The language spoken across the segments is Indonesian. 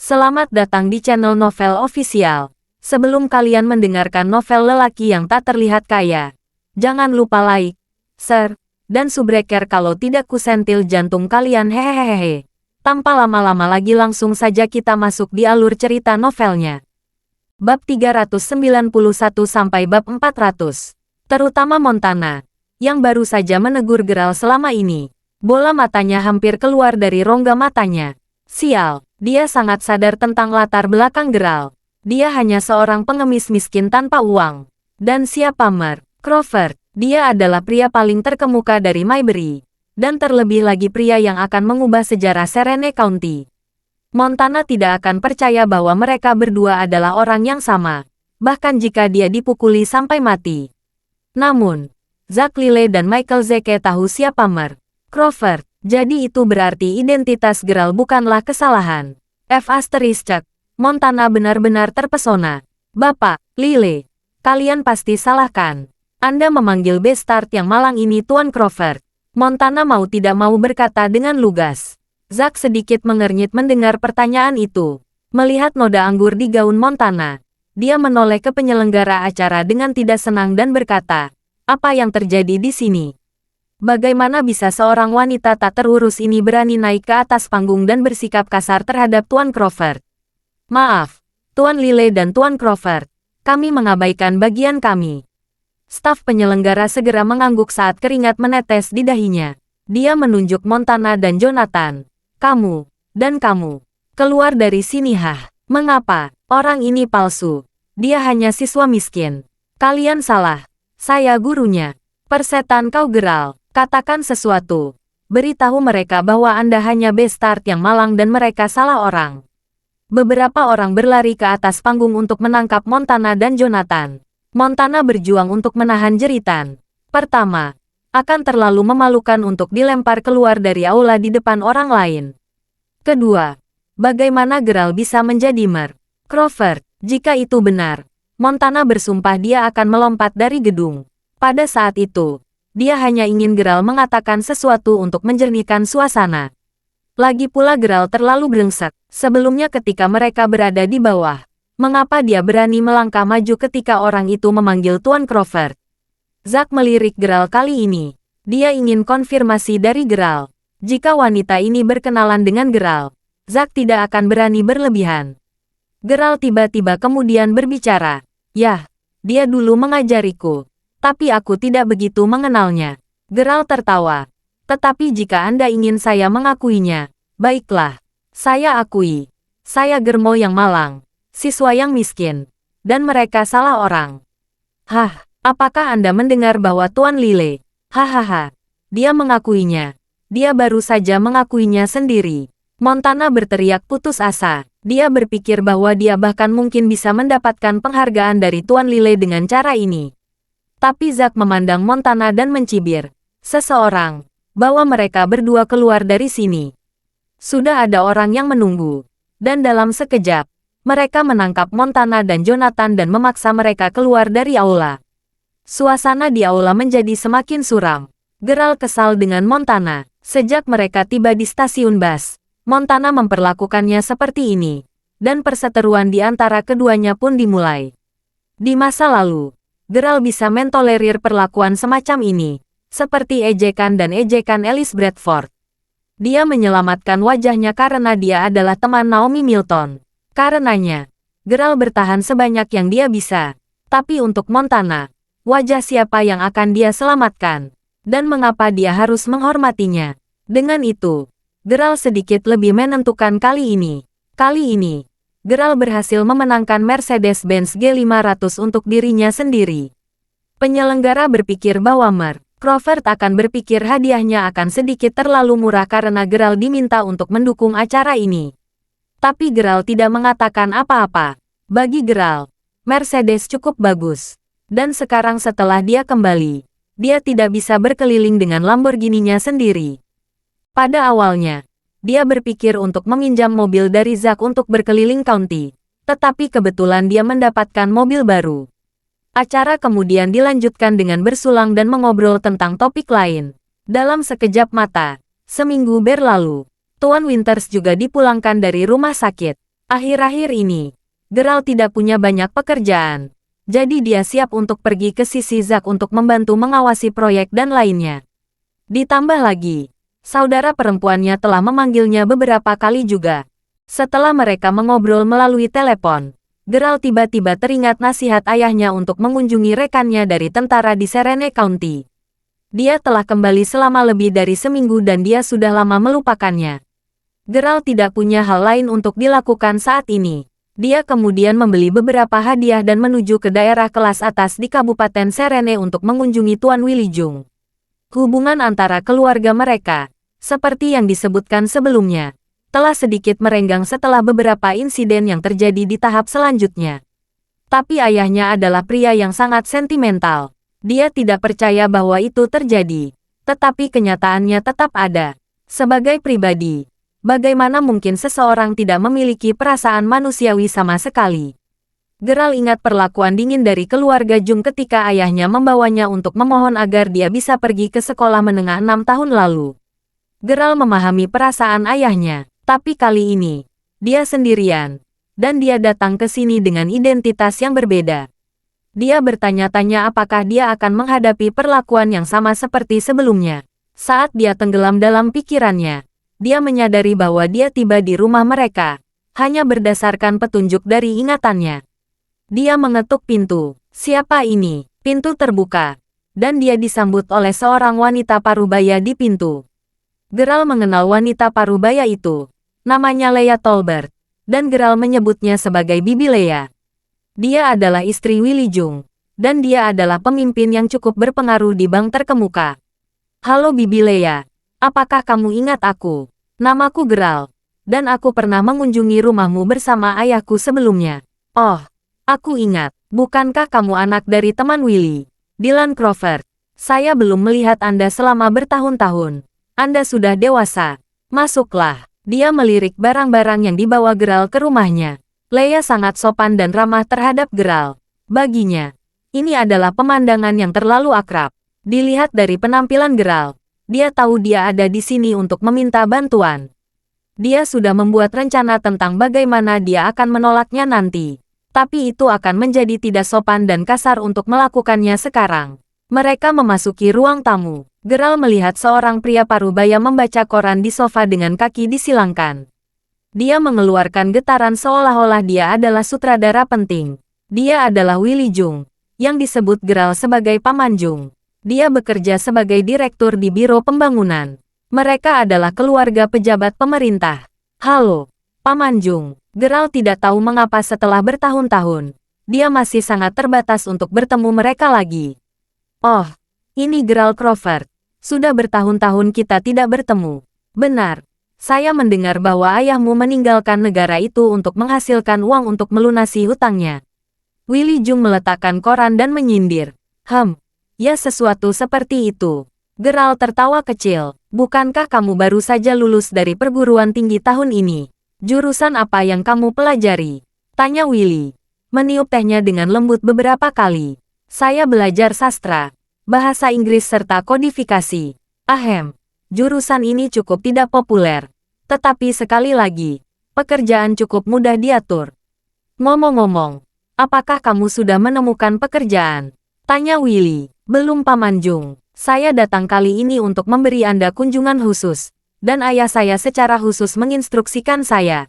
Selamat datang di channel Novel Official. Sebelum kalian mendengarkan novel lelaki yang tak terlihat kaya, jangan lupa like, share, dan subscribe kalau tidak kusentil jantung kalian hehehehe. Tanpa lama-lama lagi langsung saja kita masuk di alur cerita novelnya. Bab 391 sampai bab 400. Terutama Montana, yang baru saja menegur Geralt selama ini. Bola matanya hampir keluar dari rongga matanya. Sial. Dia sangat sadar tentang latar belakang Geralt. Dia hanya seorang pengemis miskin tanpa uang. Dan siapa Mark Crawford? Dia adalah pria paling terkemuka dari Maybury. Dan terlebih lagi pria yang akan mengubah sejarah Serene County. Montana tidak akan percaya bahwa mereka berdua adalah orang yang sama. Bahkan jika dia dipukuli sampai mati. Namun, Zack Lyle dan Michael Zeke tahu siapa Mark Crawford. Jadi itu berarti identitas Geralt bukanlah kesalahan. Montana benar-benar terpesona. Bapak, Lyle, kalian pasti salahkan. Anda memanggil bastard yang malang ini Tuan Crawford. Montana mau tidak mau berkata dengan lugas. Zack sedikit mengernyit mendengar pertanyaan itu. Melihat noda anggur di gaun Montana, dia menoleh ke penyelenggara acara dengan tidak senang dan berkata, "Apa yang terjadi di sini? Bagaimana bisa seorang wanita tak terurus ini berani naik ke atas panggung dan bersikap kasar terhadap Tuan Crawford?" "Maaf, Tuan Lyle dan Tuan Crawford, kami mengabaikan bagian kami." Staf penyelenggara segera mengangguk saat keringat menetes di dahinya. Dia menunjuk Montana dan Jonathan. "Kamu, dan kamu, keluar dari sini." "Hah? Mengapa? Orang ini palsu. Dia hanya siswa miskin." "Kalian salah. Saya gurunya." "Persetan kau Geralt. Katakan sesuatu. Beritahu mereka bahwa Anda hanya bastard yang malang dan mereka salah orang." Beberapa orang berlari ke atas panggung untuk menangkap Montana dan Jonathan. Montana berjuang untuk menahan jeritan. Pertama, akan terlalu memalukan untuk dilempar keluar dari aula di depan orang lain. Kedua, bagaimana Geralt bisa menjadi Mark Crawford? Jika itu benar, Montana bersumpah dia akan melompat dari gedung. Pada saat itu, dia hanya ingin Geralt mengatakan sesuatu untuk menjernihkan suasana. Lagi pula Geralt terlalu brengsek. Sebelumnya ketika mereka berada di bawah, mengapa dia berani melangkah maju ketika orang itu memanggil Tuan Crawford? Zack melirik Geralt kali ini. Dia ingin konfirmasi dari Geralt. Jika wanita ini berkenalan dengan Geralt, Zack tidak akan berani berlebihan. Geralt tiba-tiba kemudian berbicara. "Yah, dia dulu mengajariku. Tapi aku tidak begitu mengenalnya." Geralt tertawa. "Tetapi jika Anda ingin saya mengakuinya, baiklah. Saya akui. Saya Germo yang malang, siswa yang miskin, dan mereka salah orang." "Hah, apakah Anda mendengar bahwa Tuan Lyle?" "Hahaha. Dia mengakuinya. Dia baru saja mengakuinya sendiri." Montana berteriak putus asa. Dia berpikir bahwa dia bahkan mungkin bisa mendapatkan penghargaan dari Tuan Lyle dengan cara ini. Tapi Zack memandang Montana dan mencibir. "Seseorang, bawa mereka berdua keluar dari sini." Sudah ada orang yang menunggu. Dan dalam sekejap, mereka menangkap Montana dan Jonathan dan memaksa mereka keluar dari aula. Suasana di aula menjadi semakin suram. Geralt kesal dengan Montana. Sejak mereka tiba di stasiun bus, Montana memperlakukannya seperti ini. Dan perseteruan di antara keduanya pun dimulai. Di masa lalu, Geralt bisa mentolerir perlakuan semacam ini, seperti ejekan dan ejekan Alice Bradford. Dia menyelamatkan wajahnya karena dia adalah teman Naomi Milton. Karenanya, Geralt bertahan sebanyak yang dia bisa. Tapi untuk Montana, wajah siapa yang akan dia selamatkan? Dan mengapa dia harus menghormatinya? Dengan itu, Geralt sedikit lebih menentukan kali ini. Kali ini, Geralt berhasil memenangkan Mercedes-Benz G500 untuk dirinya sendiri. Penyelenggara berpikir bahwa Mark Crawford akan berpikir hadiahnya akan sedikit terlalu murah karena Geralt diminta untuk mendukung acara ini. Tapi Geralt tidak mengatakan apa-apa. Bagi Geralt, Mercedes cukup bagus. Dan sekarang setelah dia kembali, dia tidak bisa berkeliling dengan Lamborghini-nya sendiri. Pada awalnya, dia berpikir untuk meminjam mobil dari Zack untuk berkeliling county. Tetapi kebetulan dia mendapatkan mobil baru. Acara kemudian dilanjutkan dengan bersulang dan mengobrol tentang topik lain. Dalam sekejap mata, seminggu berlalu, Tuan Winters juga dipulangkan dari rumah sakit. Akhir-akhir ini, Geralt tidak punya banyak pekerjaan. Jadi dia siap untuk pergi ke sisi Zack untuk membantu mengawasi proyek dan lainnya. Ditambah lagi, saudara perempuannya telah memanggilnya beberapa kali juga. Setelah mereka mengobrol melalui telepon, Geralt tiba-tiba teringat nasihat ayahnya untuk mengunjungi rekannya dari tentara di Serene County. Dia telah kembali selama lebih dari seminggu dan dia sudah lama melupakannya. Geralt tidak punya hal lain untuk dilakukan saat ini. Dia kemudian membeli beberapa hadiah dan menuju ke daerah kelas atas di Kabupaten Serene untuk mengunjungi Tuan Willijung. Hubungan antara keluarga mereka, seperti yang disebutkan sebelumnya, telah sedikit merenggang setelah beberapa insiden yang terjadi di tahap selanjutnya. Tapi ayahnya adalah pria yang sangat sentimental. Dia tidak percaya bahwa itu terjadi, tetapi kenyataannya tetap ada. Sebagai pribadi, bagaimana mungkin seseorang tidak memiliki perasaan manusiawi sama sekali? Geralt ingat perlakuan dingin dari keluarga Jung ketika ayahnya membawanya untuk memohon agar dia bisa pergi ke sekolah menengah 6 tahun lalu. Geralt memahami perasaan ayahnya, tapi kali ini, dia sendirian, dan dia datang ke sini dengan identitas yang berbeda. Dia bertanya-tanya apakah dia akan menghadapi perlakuan yang sama seperti sebelumnya. Saat dia tenggelam dalam pikirannya, dia menyadari bahwa dia tiba di rumah mereka, hanya berdasarkan petunjuk dari ingatannya. Dia mengetuk pintu. Siapa ini? Pintu terbuka, dan dia disambut oleh seorang wanita parubaya di pintu. Geralt mengenal wanita parubaya itu. Namanya Leia Tolbert, dan Geralt menyebutnya sebagai Bibi Leia. Dia adalah istri Willijung, dan dia adalah pemimpin yang cukup berpengaruh di bank terkemuka. Halo Bibi Leia, apakah kamu ingat aku? Namaku Geralt, dan aku pernah mengunjungi rumahmu bersama ayahku sebelumnya. Oh, aku ingat, bukankah kamu anak dari teman Willy, Dylan Crawford? Saya belum melihat Anda selama bertahun-tahun. Anda sudah dewasa. Masuklah. Dia melirik barang-barang yang dibawa Geralt ke rumahnya. Leia sangat sopan dan ramah terhadap Geralt. Baginya, ini adalah pemandangan yang terlalu akrab. Dilihat dari penampilan Geralt, dia tahu dia ada di sini untuk meminta bantuan. Dia sudah membuat rencana tentang bagaimana dia akan menolaknya nanti. Tapi itu akan menjadi tidak sopan dan kasar untuk melakukannya sekarang. Mereka memasuki ruang tamu. Geralt melihat seorang pria parubaya membaca koran di sofa dengan kaki disilangkan. Dia mengeluarkan getaran seolah-olah dia adalah sutradara penting. Dia adalah Willijung, yang disebut Geralt sebagai Paman Jung. Dia bekerja sebagai direktur di Biro Pembangunan. Mereka adalah keluarga pejabat pemerintah. Halo, Paman Jung. Geralt tidak tahu mengapa setelah bertahun-tahun, dia masih sangat terbatas untuk bertemu mereka lagi. Oh, ini Geralt Crawford. Sudah bertahun-tahun kita tidak bertemu. Benar. Saya mendengar bahwa ayahmu meninggalkan negara itu untuk menghasilkan uang untuk melunasi hutangnya. Willijung meletakkan koran dan menyindir. Ya sesuatu seperti itu. Geralt tertawa kecil. Bukankah kamu baru saja lulus dari perguruan tinggi tahun ini? Jurusan apa yang kamu pelajari? Tanya Willy. Meniup tehnya dengan lembut beberapa kali. Saya belajar sastra, bahasa Inggris serta kodifikasi. Jurusan ini cukup tidak populer. Tetapi sekali lagi, pekerjaan cukup mudah diatur. Ngomong-ngomong, apakah kamu sudah menemukan pekerjaan? Tanya Willy. Belum Paman Jung. Saya datang kali ini untuk memberi Anda kunjungan khusus. Dan ayah saya secara khusus menginstruksikan saya.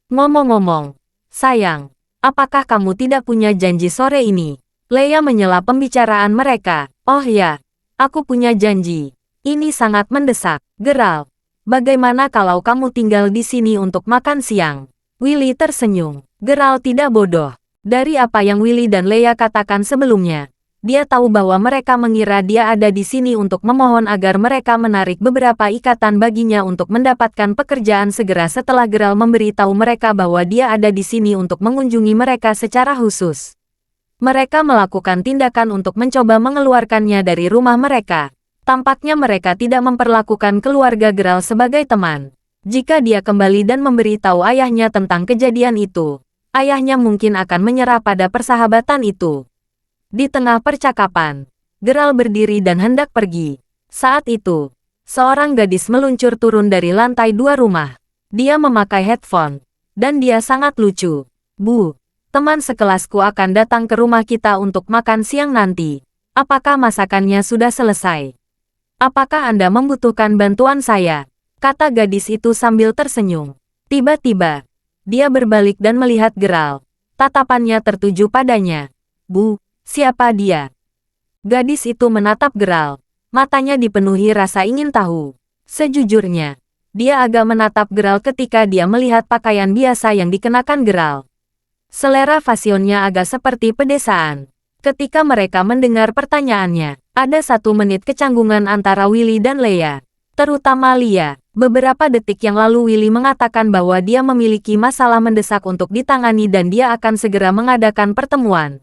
Ngomong-ngomong, sayang, apakah kamu tidak punya janji sore ini? Leia menyela pembicaraan mereka. Oh ya, aku punya janji. Ini sangat mendesak. Geralt, bagaimana kalau kamu tinggal di sini untuk makan siang? Willy tersenyum. Geralt tidak bodoh. Dari apa yang Willy dan Leia katakan sebelumnya, dia tahu bahwa mereka mengira dia ada di sini untuk memohon agar mereka menarik beberapa ikatan baginya untuk mendapatkan pekerjaan segera setelah Geralt memberitahu mereka bahwa dia ada di sini untuk mengunjungi mereka secara khusus. Mereka melakukan tindakan untuk mencoba mengeluarkannya dari rumah mereka. Tampaknya mereka tidak memperlakukan keluarga Geralt sebagai teman. Jika dia kembali dan memberitahu ayahnya tentang kejadian itu, ayahnya mungkin akan menyerah pada persahabatan itu. Di tengah percakapan, Geralt berdiri dan hendak pergi. Saat itu, seorang gadis meluncur turun dari lantai 2 rumah. Dia memakai headphone, Dan dia sangat lucu. Bu, teman sekelasku akan datang ke rumah kita untuk makan siang nanti. Apakah masakannya sudah selesai? Apakah Anda membutuhkan bantuan saya? Kata gadis itu sambil tersenyum. Tiba-tiba, dia berbalik dan melihat Geralt. Tatapannya tertuju padanya. Bu, siapa dia? Gadis itu menatap Geralt. Matanya dipenuhi rasa ingin tahu. Sejujurnya, dia agak menatap Geralt ketika dia melihat pakaian biasa yang dikenakan Geralt. Selera fashionnya agak seperti pedesaan. Ketika mereka mendengar pertanyaannya, ada 1 menit kecanggungan antara Willy dan Leia. Terutama Leia. Beberapa detik yang lalu Willy mengatakan bahwa dia memiliki masalah mendesak untuk ditangani dan dia akan segera mengadakan pertemuan.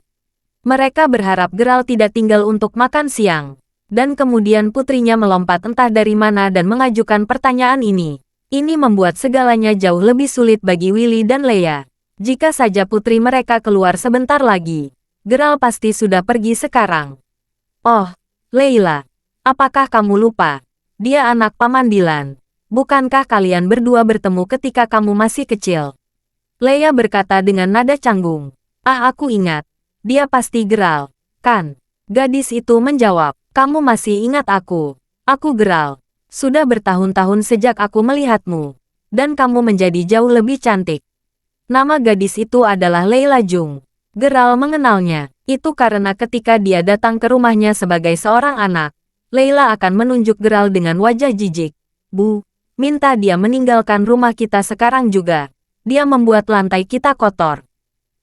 Mereka berharap Geralt tidak tinggal untuk makan siang. Dan kemudian putrinya melompat entah dari mana dan mengajukan pertanyaan ini. Ini membuat segalanya jauh lebih sulit bagi Willy dan Leia. Jika saja putri mereka keluar sebentar lagi, Geralt pasti sudah pergi sekarang. Oh, Leila, apakah kamu lupa? Dia anak Paman Dylan. Bukankah kalian berdua bertemu ketika kamu masih kecil? Leia berkata dengan nada canggung. Ah, aku ingat. Dia pasti Geralt, kan? Gadis itu menjawab, kamu masih ingat aku. Aku Geralt. Sudah bertahun-tahun sejak aku melihatmu. Dan kamu menjadi jauh lebih cantik. Nama gadis itu adalah Leila Jung. Geralt mengenalnya. Itu karena ketika dia datang ke rumahnya sebagai seorang anak, Leila akan menunjuk Geralt dengan wajah jijik. Bu, minta dia meninggalkan rumah kita sekarang juga. Dia membuat lantai kita kotor.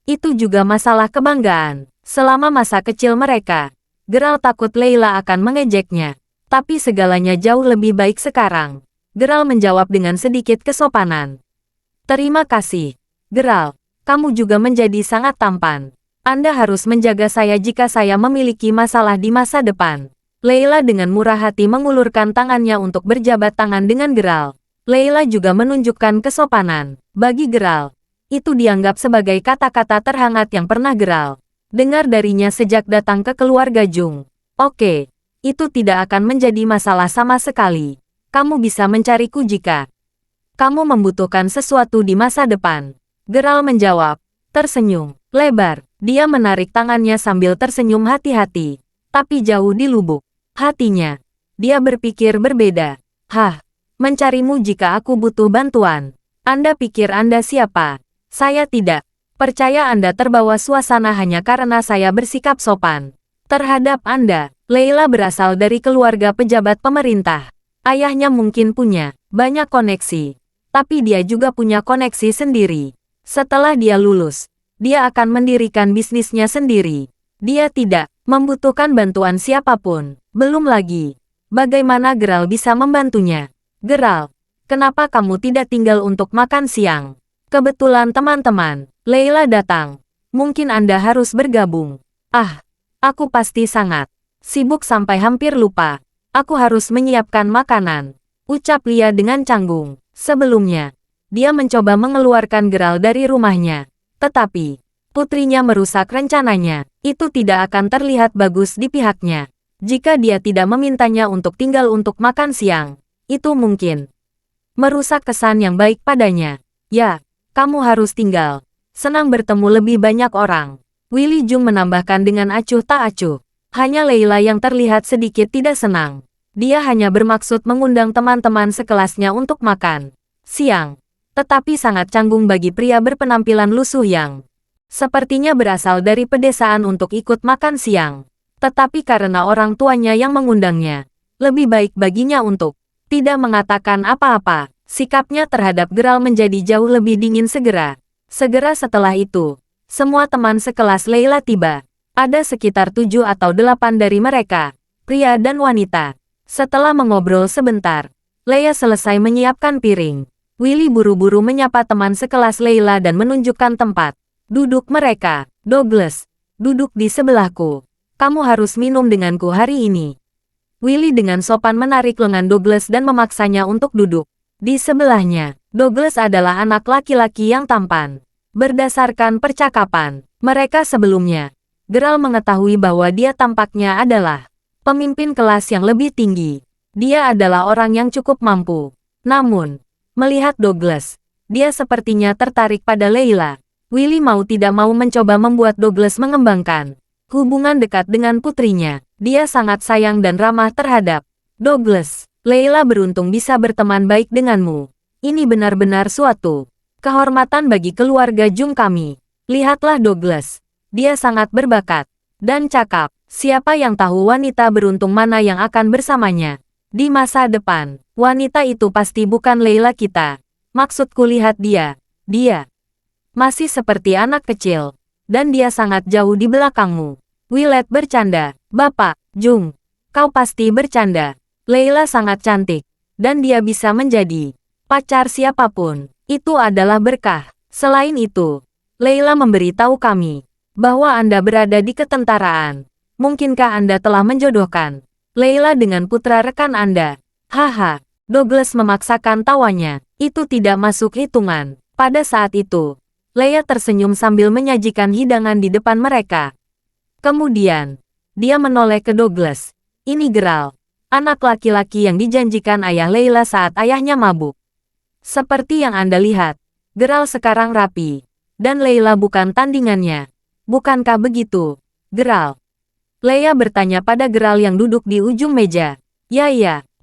Itu juga masalah kebanggaan. Selama masa kecil mereka, Geralt takut Leila akan mengejeknya. Tapi segalanya jauh lebih baik sekarang. Geralt menjawab dengan sedikit kesopanan. Terima kasih. Geralt, kamu juga menjadi sangat tampan. Anda harus menjaga saya jika saya memiliki masalah di masa depan. Leila dengan murah hati mengulurkan tangannya untuk berjabat tangan dengan Geralt. Leila juga menunjukkan kesopanan. Bagi Geralt, itu dianggap sebagai kata-kata terhangat yang pernah Geralt dengar darinya sejak datang ke keluarga Jung. Oke, itu tidak akan menjadi masalah sama sekali. Kamu bisa mencariku jika kamu membutuhkan sesuatu di masa depan. Geralt menjawab, tersenyum lebar. Dia menarik tangannya sambil tersenyum hati-hati. Tapi jauh di lubuk hatinya, dia berpikir berbeda. Hah, mencarimu jika aku butuh bantuan. Anda pikir Anda siapa? Saya tidak percaya Anda terbawa suasana hanya karena saya bersikap sopan terhadap Anda. Leila berasal dari keluarga pejabat pemerintah. Ayahnya mungkin punya banyak koneksi, tapi dia juga punya koneksi sendiri. Setelah dia lulus, dia akan mendirikan bisnisnya sendiri. Dia tidak membutuhkan bantuan siapapun. Belum lagi, bagaimana Geralt bisa membantunya? Geralt, kenapa kamu tidak tinggal untuk makan siang? Kebetulan teman-teman, Leila datang. Mungkin Anda harus bergabung. Ah, aku pasti sangat sibuk sampai hampir lupa. Aku harus menyiapkan makanan. Ucap Lia dengan canggung. Sebelumnya, dia mencoba mengeluarkan Geralt dari rumahnya. Tetapi, putrinya merusak rencananya. Itu tidak akan terlihat bagus di pihaknya. Jika dia tidak memintanya untuk tinggal untuk makan siang, itu mungkin merusak kesan yang baik padanya. Ya, kamu harus tinggal. Senang bertemu lebih banyak orang. Willy Jung menambahkan dengan acuh tak acuh. Hanya Leila yang terlihat sedikit tidak senang. Dia hanya bermaksud mengundang teman-teman sekelasnya untuk makan siang. Tetapi sangat canggung bagi pria berpenampilan lusuh yang sepertinya berasal dari pedesaan untuk ikut makan siang. Tetapi karena orang tuanya yang mengundangnya, lebih baik baginya untuk tidak mengatakan apa-apa. Sikapnya terhadap Geralt menjadi jauh lebih dingin segera. Segera setelah itu, semua teman sekelas Leila tiba. Ada sekitar 7 atau 8 dari mereka, pria dan wanita. Setelah mengobrol sebentar, Leia selesai menyiapkan piring. Willy buru-buru menyapa teman sekelas Leila dan menunjukkan tempat duduk mereka. Douglas, duduk di sebelahku. Kamu harus minum denganku hari ini. Willy dengan sopan menarik lengan Douglas dan memaksanya untuk duduk di sebelahnya. Douglas adalah anak laki-laki yang tampan. Berdasarkan percakapan mereka sebelumnya, Geralt mengetahui bahwa dia tampaknya adalah pemimpin kelas yang lebih tinggi. Dia adalah orang yang cukup mampu. Namun, melihat Douglas, Dia sepertinya tertarik pada Leila. Willy mau tidak mau mencoba membuat Douglas mengembangkan hubungan dekat dengan putrinya. Dia sangat sayang dan ramah terhadap Douglas. Leila beruntung bisa berteman baik denganmu. Ini benar-benar suatu kehormatan bagi keluarga Jung kami. Lihatlah Douglas. Dia sangat berbakat dan cakap. Siapa yang tahu wanita beruntung mana yang akan bersamanya di masa depan. Wanita itu pasti bukan Leila kita. Maksudku lihat dia. Dia masih seperti anak kecil. Dan dia sangat jauh di belakangmu. Willett bercanda. Bapak, Jung. Kau pasti bercanda. Leila sangat cantik. Dan dia bisa menjadi pacar siapapun. Itu adalah berkah. Selain itu, Leila memberitahu kami bahwa Anda berada di ketentaraan. Mungkinkah Anda telah menjodohkan Leila dengan putra rekan Anda? Haha, Douglas memaksakan tawanya. Itu tidak masuk hitungan. Pada saat itu, Leia tersenyum sambil menyajikan hidangan di depan mereka. Kemudian, dia menoleh ke Douglas. Ini Geralt, anak laki-laki yang dijanjikan ayah Leila saat ayahnya mabuk. Seperti yang Anda lihat, Geralt sekarang rapi. Dan Leila bukan tandingannya. Bukankah begitu, Geralt? Leia bertanya pada Geralt yang duduk di ujung meja. Ya,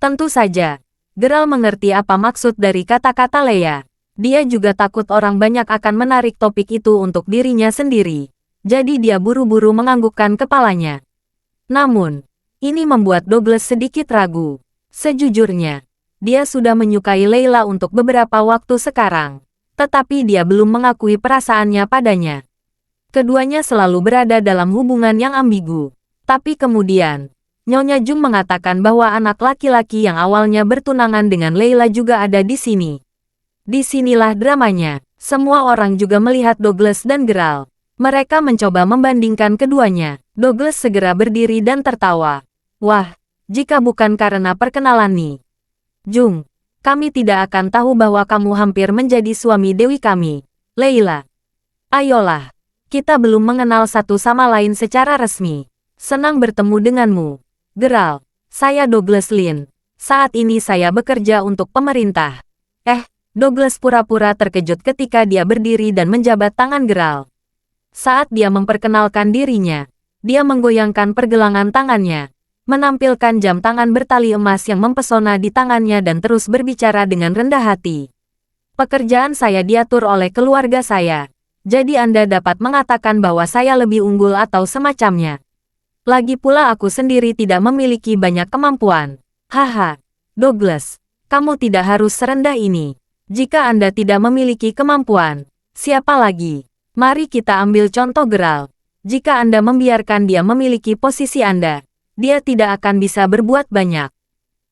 tentu saja. Geralt mengerti apa maksud dari kata-kata Leia. Dia juga takut orang banyak akan menarik topik itu untuk dirinya sendiri. Jadi dia buru-buru menganggukkan kepalanya. Namun, ini membuat Douglas sedikit ragu. Sejujurnya, dia sudah menyukai Leila untuk beberapa waktu sekarang. Tetapi dia belum mengakui perasaannya padanya. Keduanya selalu berada dalam hubungan yang ambigu. Tapi kemudian, Nyonya Jung mengatakan bahwa anak laki-laki yang awalnya bertunangan dengan Leila juga ada di sini. Disinilah dramanya. Semua orang juga melihat Douglas dan Geralt. Mereka mencoba membandingkan keduanya. Douglas segera berdiri dan tertawa. Wah, jika bukan karena perkenalan nih, Jung, kami tidak akan tahu bahwa kamu hampir menjadi suami dewi kami, Leila. Ayolah, kita belum mengenal satu sama lain secara resmi. Senang bertemu denganmu, Geralt. Saya Douglas Lin. Saat ini saya bekerja untuk pemerintah. Douglas pura-pura terkejut ketika dia berdiri dan menjabat tangan Geralt. Saat dia memperkenalkan dirinya, dia menggoyangkan pergelangan tangannya, menampilkan jam tangan bertali emas yang mempesona di tangannya dan terus berbicara dengan rendah hati. Pekerjaan saya diatur oleh keluarga saya. Jadi Anda dapat mengatakan bahwa saya lebih unggul atau semacamnya. Lagi pula aku sendiri tidak memiliki banyak kemampuan. Haha, Douglas, kamu tidak harus serendah ini. Jika Anda tidak memiliki kemampuan, siapa lagi? Mari kita ambil contoh Geralt. Jika Anda membiarkan dia memiliki posisi Anda, dia tidak akan bisa berbuat banyak.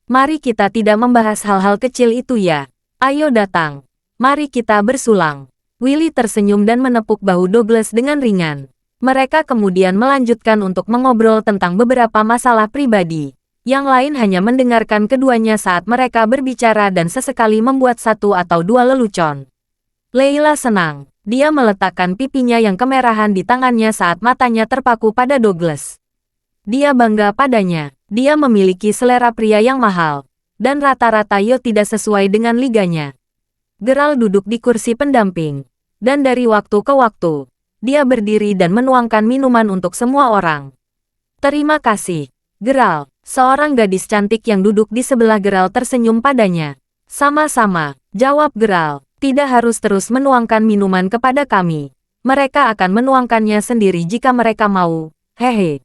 Mari kita tidak membahas hal-hal kecil itu ya. Ayo datang. Mari kita bersulang. Willy tersenyum dan menepuk bahu Douglas dengan ringan. Mereka kemudian melanjutkan untuk mengobrol tentang beberapa masalah pribadi. Yang lain hanya mendengarkan keduanya saat mereka berbicara dan sesekali membuat satu atau dua lelucon. Leila senang. Dia meletakkan pipinya yang kemerahan di tangannya saat matanya terpaku pada Douglas. Dia bangga padanya. Dia memiliki selera pria yang mahal. Dan rata-rata Yo tidak sesuai dengan liganya. Geralt duduk di kursi pendamping. Dan dari waktu ke waktu, dia berdiri dan menuangkan minuman untuk semua orang. Terima kasih, Geralt. Seorang gadis cantik yang duduk di sebelah Geralt tersenyum padanya. Sama-sama, jawab Geralt. Tidak harus terus menuangkan minuman kepada kami. Mereka akan menuangkannya sendiri jika mereka mau. Hehe.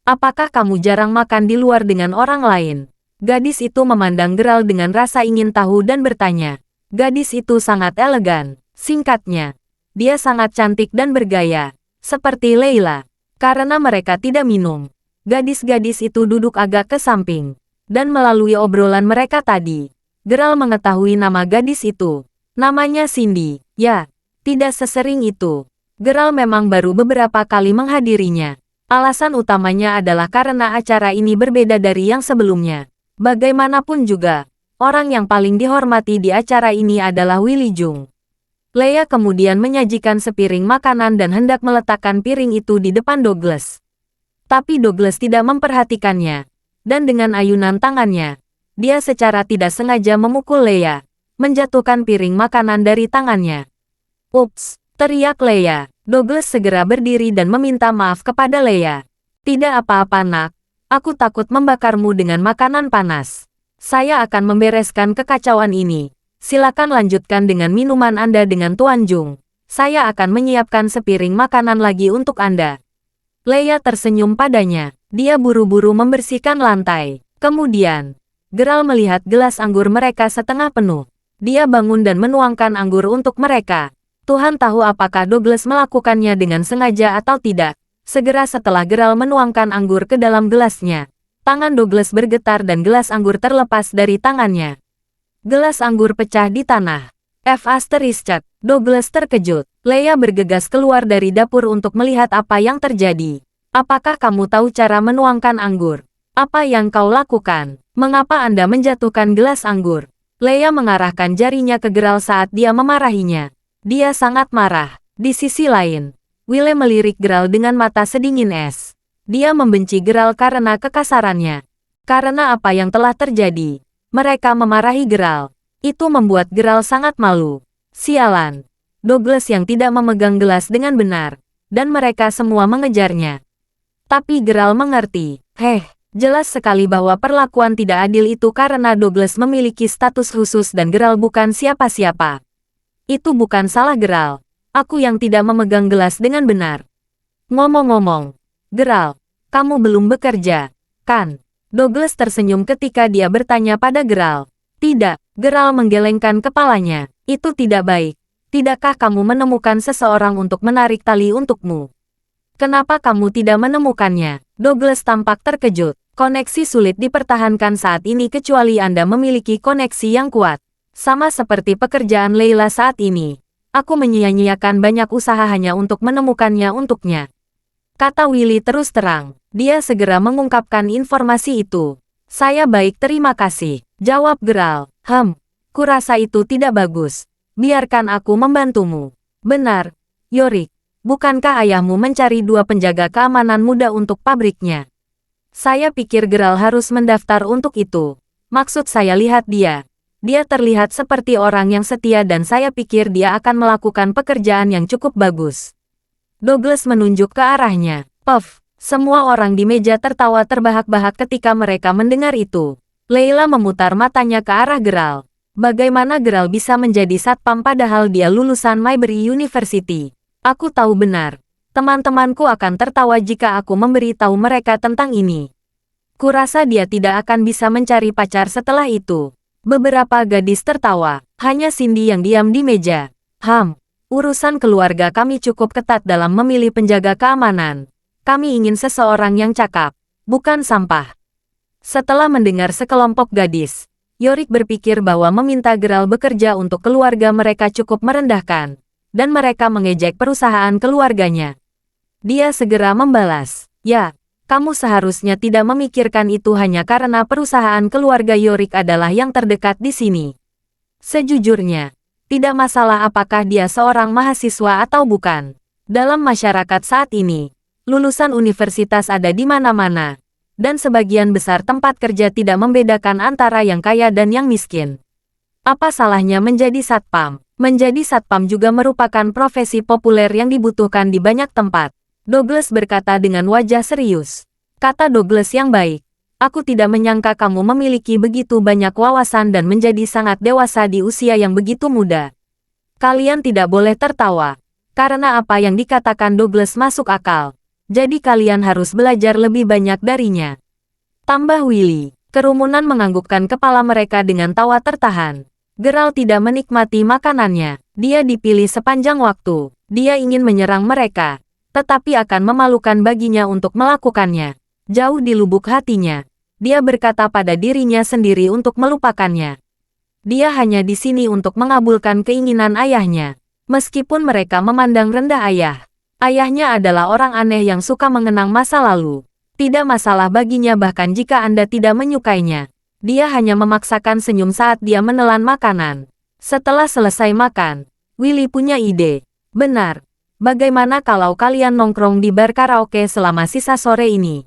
Apakah kamu jarang makan di luar dengan orang lain? Gadis itu memandang Geralt dengan rasa ingin tahu dan bertanya. Gadis itu sangat elegan. Singkatnya, dia sangat cantik dan bergaya, seperti Leila. Karena mereka tidak minum, gadis-gadis itu duduk agak ke samping. Dan melalui obrolan mereka tadi, Geralt mengetahui nama gadis itu. Namanya Cindy. Ya, tidak sesering itu. Geralt memang baru beberapa kali menghadirinya. Alasan utamanya adalah karena acara ini berbeda dari yang sebelumnya. Bagaimanapun juga, orang yang paling dihormati di acara ini adalah Willy Jung. Leia kemudian menyajikan sepiring makanan dan hendak meletakkan piring itu di depan Douglas. Tapi Douglas tidak memperhatikannya. Dan dengan ayunan tangannya, dia secara tidak sengaja memukul Leia, menjatuhkan piring makanan dari tangannya. "Ups!" teriak Leia. Douglas segera berdiri dan meminta maaf kepada Leia. "Tidak apa-apa nak, aku takut membakarmu dengan makanan panas. Saya akan membereskan kekacauan ini. Silakan lanjutkan dengan minuman Anda dengan Tuan Jung. Saya akan menyiapkan sepiring makanan lagi untuk Anda." Leia tersenyum padanya. Dia buru-buru membersihkan lantai. Kemudian, Geralt melihat gelas anggur mereka setengah penuh. Dia bangun dan menuangkan anggur untuk mereka. Tuhan tahu apakah Douglas melakukannya dengan sengaja atau tidak. Segera setelah Geralt menuangkan anggur ke dalam gelasnya, tangan Douglas bergetar dan gelas anggur terlepas dari tangannya. Gelas anggur pecah di tanah. Douglas terkejut. Leia bergegas keluar dari dapur untuk melihat apa yang terjadi. "Apakah kamu tahu cara menuangkan anggur? Apa yang kau lakukan? Mengapa Anda menjatuhkan gelas anggur?" Leia mengarahkan jarinya ke Geralt saat dia memarahinya. Dia sangat marah. Di sisi lain, Wille melirik Geralt dengan mata sedingin es. Dia membenci Geralt karena kekasarannya. Karena apa yang telah terjadi, mereka memarahi Geralt. Itu membuat Geralt sangat malu. Sialan. Douglas yang tidak memegang gelas dengan benar, dan mereka semua mengejarnya. Tapi Geralt mengerti. Jelas sekali bahwa perlakuan tidak adil itu karena Douglas memiliki status khusus dan Geralt bukan siapa-siapa. Itu bukan salah Geralt. Aku yang tidak memegang gelas dengan benar. Ngomong-ngomong, Geralt, kamu belum bekerja, kan? Douglas tersenyum ketika dia bertanya pada Geralt. Tidak, Geralt menggelengkan kepalanya. Itu tidak baik. Tidakkah kamu menemukan seseorang untuk menarik tali untukmu? Kenapa kamu tidak menemukannya? Douglas tampak terkejut. Koneksi sulit dipertahankan saat ini kecuali Anda memiliki koneksi yang kuat. Sama seperti pekerjaan Leila saat ini. Aku menyia-nyiakan banyak usaha hanya untuk menemukannya untuknya. Kata Willy terus terang. Dia segera mengungkapkan informasi itu. Saya baik terima kasih. Jawab Geralt. Kurasa itu tidak bagus. Biarkan aku membantumu. Benar, Yorick. Bukankah ayahmu mencari 2 penjaga keamanan muda untuk pabriknya? Saya pikir Geralt harus mendaftar untuk itu. Maksud saya lihat dia. Dia terlihat seperti orang yang setia dan saya pikir dia akan melakukan pekerjaan yang cukup bagus. Douglas menunjuk ke arahnya. Puff. Semua orang di meja tertawa terbahak-bahak ketika mereka mendengar itu. Leila memutar matanya ke arah Geralt. Bagaimana Geralt bisa menjadi satpam padahal dia lulusan Maybury University? Aku tahu benar. Teman-temanku akan tertawa jika aku memberitahu mereka tentang ini. Kurasa dia tidak akan bisa mencari pacar setelah itu. Beberapa gadis tertawa, hanya Cindy yang diam di meja. Urusan keluarga kami cukup ketat dalam memilih penjaga keamanan. Kami ingin seseorang yang cakap, bukan sampah. Setelah mendengar sekelompok gadis, Yorick berpikir bahwa meminta Geralt bekerja untuk keluarga mereka cukup merendahkan, dan mereka mengejek perusahaan keluarganya. Dia segera membalas, "Ya, kamu seharusnya tidak memikirkan itu hanya karena perusahaan keluarga Yorick adalah yang terdekat di sini. Sejujurnya, tidak masalah apakah dia seorang mahasiswa atau bukan. Dalam masyarakat saat ini, lulusan universitas ada di mana-mana, dan sebagian besar tempat kerja tidak membedakan antara yang kaya dan yang miskin. Apa salahnya menjadi satpam? Menjadi satpam juga merupakan profesi populer yang dibutuhkan di banyak tempat." Douglas berkata dengan wajah serius. Kata Douglas yang baik, "Aku tidak menyangka kamu memiliki begitu banyak wawasan dan menjadi sangat dewasa di usia yang begitu muda. Kalian tidak boleh tertawa, karena apa yang dikatakan Douglas masuk akal. Jadi kalian harus belajar lebih banyak darinya." Tambah Willy. Kerumunan menganggukkan kepala mereka dengan tawa tertahan. Geralt tidak menikmati makanannya. Dia dipilih sepanjang waktu. Dia ingin menyerang mereka, tetapi akan memalukan baginya untuk melakukannya. Jauh di lubuk hatinya, dia berkata pada dirinya sendiri untuk melupakannya. Dia hanya di sini untuk mengabulkan keinginan ayahnya. Meskipun mereka memandang rendah ayahnya adalah orang aneh yang suka mengenang masa lalu. Tidak masalah baginya bahkan jika Anda tidak menyukainya. Dia hanya memaksakan senyum saat dia menelan makanan. Setelah selesai makan, Willy punya ide. Benar. Bagaimana kalau kalian nongkrong di bar karaoke selama sisa sore ini?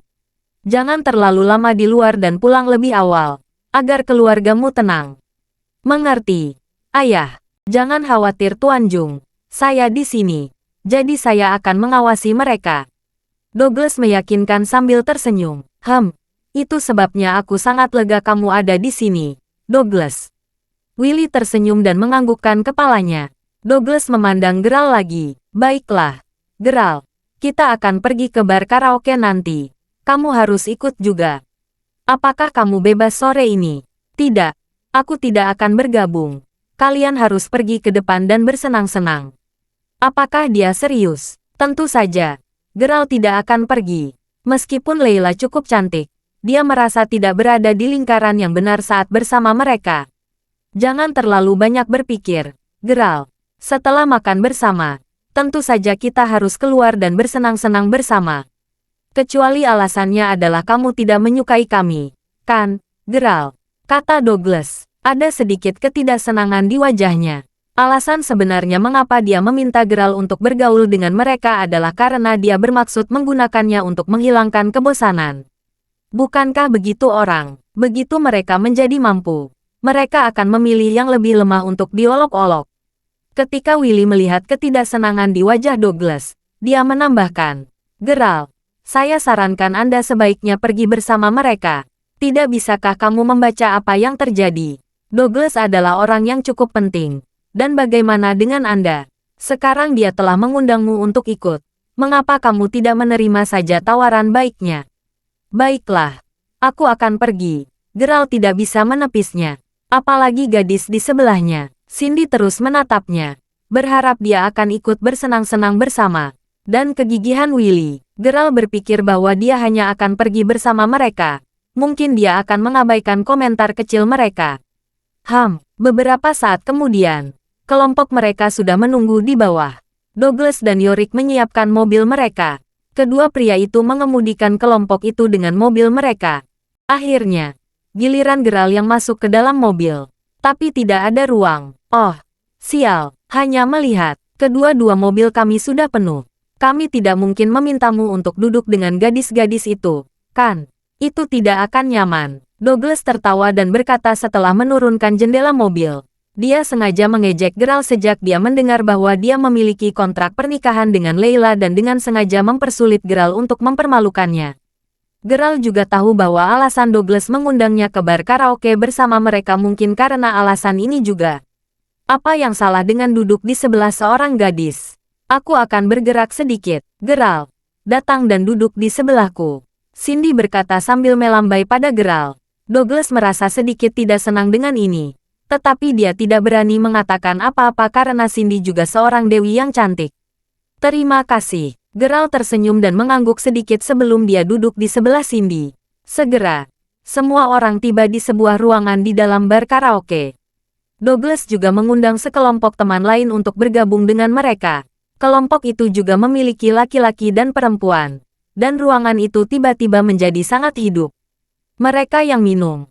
Jangan terlalu lama di luar dan pulang lebih awal, agar keluargamu tenang. Mengerti? Ayah, jangan khawatir Tuan Jung. Saya di sini. Jadi saya akan mengawasi mereka. Douglas meyakinkan sambil tersenyum. Itu sebabnya aku sangat lega kamu ada di sini, Douglas. Willy tersenyum dan menganggukkan kepalanya. Douglas memandang Geralt lagi. Baiklah, Geralt. Kita akan pergi ke bar karaoke nanti. Kamu harus ikut juga. Apakah kamu bebas sore ini? Tidak, aku tidak akan bergabung. Kalian harus pergi ke depan dan bersenang-senang. Apakah dia serius? Tentu saja. Geralt tidak akan pergi. Meskipun Layla cukup cantik, dia merasa tidak berada di lingkaran yang benar saat bersama mereka. Jangan terlalu banyak berpikir, Geralt. Setelah makan bersama, tentu saja kita harus keluar dan bersenang-senang bersama. Kecuali alasannya adalah kamu tidak menyukai kami, kan, Geralt? Kata Douglas. Ada sedikit ketidaksenangan di wajahnya. Alasan sebenarnya mengapa dia meminta Geralt untuk bergaul dengan mereka adalah karena dia bermaksud menggunakannya untuk menghilangkan kebosanan. Bukankah begitu orang? Begitu mereka menjadi mampu, mereka akan memilih yang lebih lemah untuk diolok-olok. Ketika Willy melihat ketidaksenangan di wajah Douglas, dia menambahkan, Geralt, saya sarankan Anda sebaiknya pergi bersama mereka. Tidak bisakah kamu membaca apa yang terjadi? Douglas adalah orang yang cukup penting. Dan bagaimana dengan Anda? Sekarang dia telah mengundangmu untuk ikut. Mengapa kamu tidak menerima saja tawaran baiknya? Baiklah, aku akan pergi. Geralt tidak bisa menepisnya. Apalagi gadis di sebelahnya. Cindy terus menatapnya, berharap dia akan ikut bersenang-senang bersama. Dan kegigihan Willy, Geralt berpikir bahwa dia hanya akan pergi bersama mereka. Mungkin dia akan mengabaikan komentar kecil mereka. Beberapa saat kemudian, kelompok mereka sudah menunggu di bawah. Douglas dan Yorick menyiapkan mobil mereka. Kedua pria itu mengemudikan kelompok itu dengan mobil mereka. Akhirnya, giliran Geralt yang masuk ke dalam mobil. Tapi tidak ada ruang. Oh, sial, hanya melihat, kedua-dua mobil kami sudah penuh. Kami tidak mungkin memintamu untuk duduk dengan gadis-gadis itu, kan? Itu tidak akan nyaman. Douglas tertawa dan berkata setelah menurunkan jendela mobil. Dia sengaja mengejek Geralt sejak dia mendengar bahwa dia memiliki kontrak pernikahan dengan Layla dan dengan sengaja mempersulit Geralt untuk mempermalukannya. Geralt juga tahu bahwa alasan Douglas mengundangnya ke bar karaoke bersama mereka mungkin karena alasan ini juga. Apa yang salah dengan duduk di sebelah seorang gadis? Aku akan bergerak sedikit. Geralt, datang dan duduk di sebelahku. Cindy berkata sambil melambai pada Geralt. Douglas merasa sedikit tidak senang dengan ini. Tetapi dia tidak berani mengatakan apa-apa karena Cindy juga seorang dewi yang cantik. Terima kasih. Geralt tersenyum dan mengangguk sedikit sebelum dia duduk di sebelah Cindy. Segera, semua orang tiba di sebuah ruangan di dalam bar karaoke. Douglas juga mengundang sekelompok teman lain untuk bergabung dengan mereka. Kelompok itu juga memiliki laki-laki dan perempuan. Dan ruangan itu tiba-tiba menjadi sangat hidup. Mereka yang minum,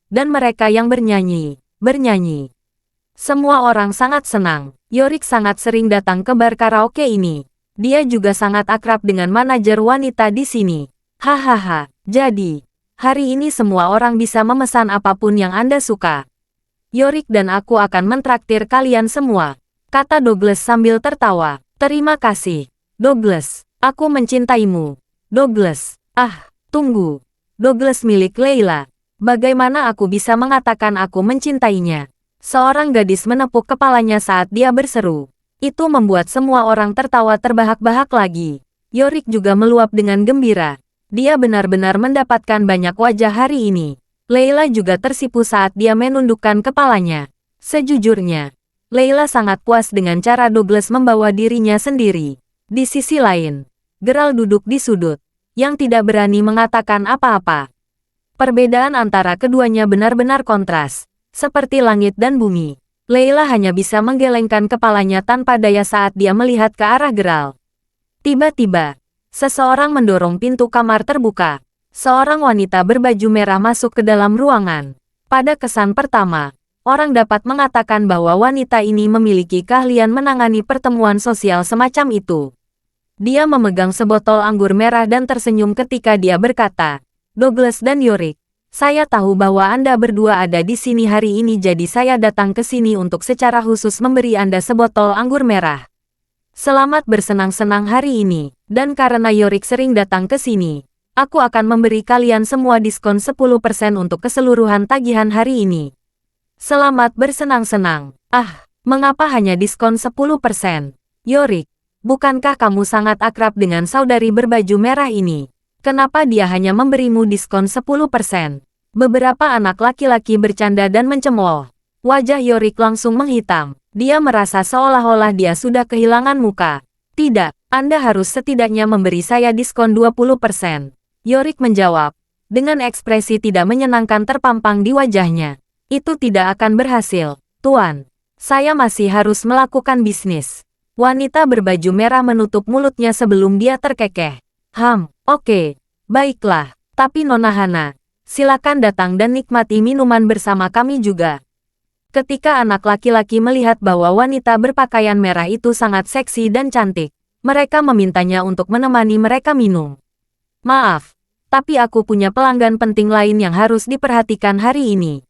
dan mereka yang bernyanyi. Semua orang sangat senang. Yorick sangat sering datang ke bar karaoke ini. Dia juga sangat akrab dengan manajer wanita di sini. Hahaha, jadi, hari ini semua orang bisa memesan apapun yang Anda suka. Yorick dan aku akan mentraktir kalian semua, kata Douglas sambil tertawa. Terima kasih, Douglas. Aku mencintaimu. Douglas. Tunggu. Douglas milik Layla. Bagaimana aku bisa mengatakan aku mencintainya? Seorang gadis menepuk kepalanya saat dia berseru. Itu membuat semua orang tertawa terbahak-bahak lagi. Yorick juga meluap dengan gembira. Dia benar-benar mendapatkan banyak wajah hari ini. Layla juga tersipu saat dia menundukkan kepalanya. Sejujurnya, Layla sangat puas dengan cara Douglas membawa dirinya sendiri. Di sisi lain, Geralt duduk di sudut, yang tidak berani mengatakan apa-apa. Perbedaan antara keduanya benar-benar kontras, seperti langit dan bumi. Layla hanya bisa menggelengkan kepalanya tanpa daya saat dia melihat ke arah Geralt. Tiba-tiba, seseorang mendorong pintu kamar terbuka. Seorang wanita berbaju merah masuk ke dalam ruangan. Pada kesan pertama, orang dapat mengatakan bahwa wanita ini memiliki keahlian menangani pertemuan sosial semacam itu. Dia memegang sebotol anggur merah dan tersenyum ketika dia berkata, Douglas dan Yorick, Saya tahu bahwa Anda berdua ada di sini hari ini, jadi saya datang ke sini untuk secara khusus memberi Anda sebotol anggur merah. Selamat bersenang-senang hari ini, dan karena Yorick sering datang ke sini, aku akan memberi kalian semua diskon 10% untuk keseluruhan tagihan hari ini. Selamat bersenang-senang. Ah, mengapa hanya diskon 10%? Yorick, bukankah kamu sangat akrab dengan saudari berbaju merah ini? Kenapa dia hanya memberimu diskon 10%? Beberapa anak laki-laki bercanda dan mencemooh. Wajah Yorick langsung menghitam. Dia merasa seolah-olah dia sudah kehilangan muka. Tidak, Anda harus setidaknya memberi saya diskon 20%. Yorick menjawab, dengan ekspresi tidak menyenangkan terpampang di wajahnya. Itu tidak akan berhasil, Tuan. Saya masih harus melakukan bisnis. Wanita berbaju merah menutup mulutnya sebelum dia terkekeh. Oke, baiklah. Tapi Nona Hana, silakan datang dan nikmati minuman bersama kami juga. Ketika anak laki-laki melihat bahwa wanita berpakaian merah itu sangat seksi dan cantik, mereka memintanya untuk menemani mereka minum. Maaf, tapi aku punya pelanggan penting lain yang harus diperhatikan hari ini.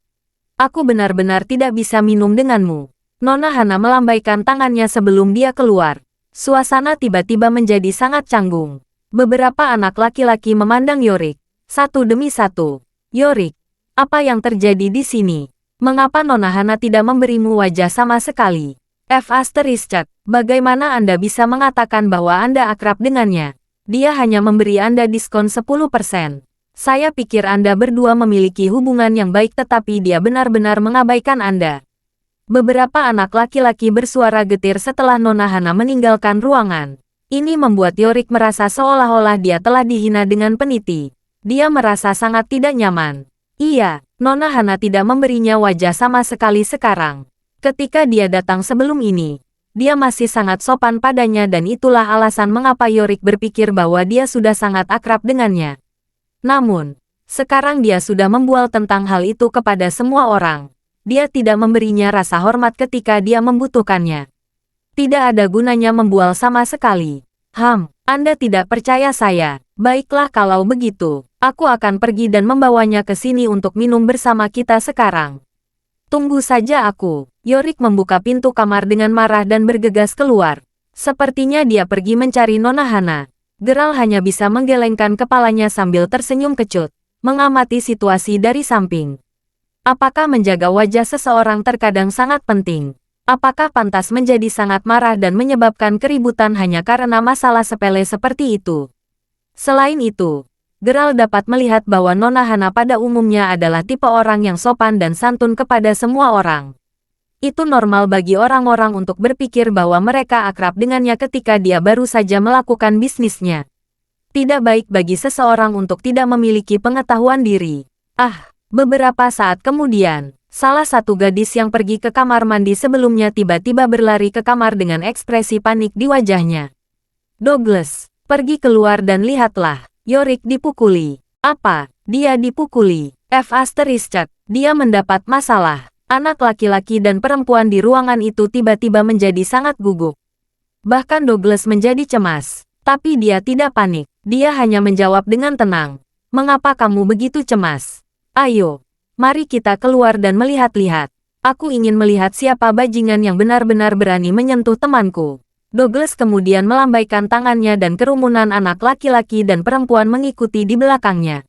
Aku benar-benar tidak bisa minum denganmu. Nona Hana melambaikan tangannya sebelum dia keluar. Suasana tiba-tiba menjadi sangat canggung. Beberapa anak laki-laki memandang Yorick, satu demi satu. Yorick, apa yang terjadi di sini? Mengapa Nona Hana tidak memberimu wajah sama sekali? Bagaimana Anda bisa mengatakan bahwa Anda akrab dengannya? Dia hanya memberi Anda diskon 10%. Saya pikir Anda berdua memiliki hubungan yang baik, tetapi dia benar-benar mengabaikan Anda. Beberapa anak laki-laki bersuara getir setelah Nona Hana meninggalkan ruangan. Ini membuat Yorick merasa seolah-olah dia telah dihina dengan peniti. Dia merasa sangat tidak nyaman. Iya, Nona Hana tidak memberinya wajah sama sekali sekarang. Ketika dia datang sebelum ini, dia masih sangat sopan padanya dan itulah alasan mengapa Yorick berpikir bahwa dia sudah sangat akrab dengannya. Namun, sekarang dia sudah membual tentang hal itu kepada semua orang. Dia tidak memberinya rasa hormat ketika dia membutuhkannya. Tidak ada gunanya membual sama sekali. Anda tidak percaya saya. Baiklah kalau begitu, aku akan pergi dan membawanya ke sini untuk minum bersama kita sekarang. Tunggu saja aku. Yorick membuka pintu kamar dengan marah dan bergegas keluar. Sepertinya dia pergi mencari Nona Hana. Geralt hanya bisa menggelengkan kepalanya sambil tersenyum kecut, mengamati situasi dari samping. Apakah menjaga wajah seseorang terkadang sangat penting? Apakah pantas menjadi sangat marah dan menyebabkan keributan hanya karena masalah sepele seperti itu? Selain itu, Geralt dapat melihat bahwa Nona Hana pada umumnya adalah tipe orang yang sopan dan santun kepada semua orang. Itu normal bagi orang-orang untuk berpikir bahwa mereka akrab dengannya ketika dia baru saja melakukan bisnisnya. Tidak baik bagi seseorang untuk tidak memiliki pengetahuan diri. Beberapa saat kemudian, salah satu gadis yang pergi ke kamar mandi sebelumnya tiba-tiba berlari ke kamar dengan ekspresi panik di wajahnya. Douglas, pergi keluar dan lihatlah. Yorick dipukuli. Apa? Dia dipukuli. Dia mendapat masalah. Anak laki-laki dan perempuan di ruangan itu tiba-tiba menjadi sangat gugup. Bahkan Douglas menjadi cemas. Tapi dia tidak panik. Dia hanya menjawab dengan tenang. Mengapa kamu begitu cemas? Ayo, mari kita keluar dan melihat-lihat. Aku ingin melihat siapa bajingan yang benar-benar berani menyentuh temanku. Douglas kemudian melambaikan tangannya dan kerumunan anak laki-laki dan perempuan mengikuti di belakangnya.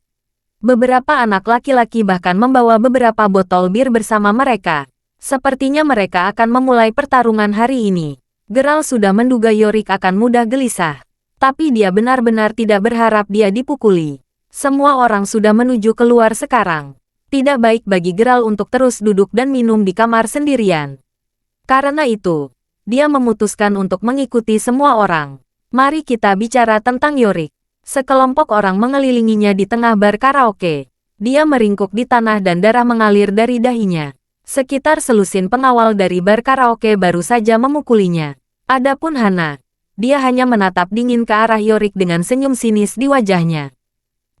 Beberapa anak laki-laki bahkan membawa beberapa botol bir bersama mereka. Sepertinya mereka akan memulai pertarungan hari ini. Geralt sudah menduga Yorick akan mudah gelisah. Tapi dia benar-benar tidak berharap dia dipukuli. Semua orang sudah menuju keluar sekarang. Tidak baik bagi Geralt untuk terus duduk dan minum di kamar sendirian. Karena itu, dia memutuskan untuk mengikuti semua orang. Mari kita bicara tentang Yorick. Sekelompok orang mengelilinginya di tengah bar karaoke. Dia meringkuk di tanah dan darah mengalir dari dahinya. Sekitar selusin pengawal dari bar karaoke baru saja memukulinya. Adapun Hana, dia hanya menatap dingin ke arah Yorick dengan senyum sinis di wajahnya.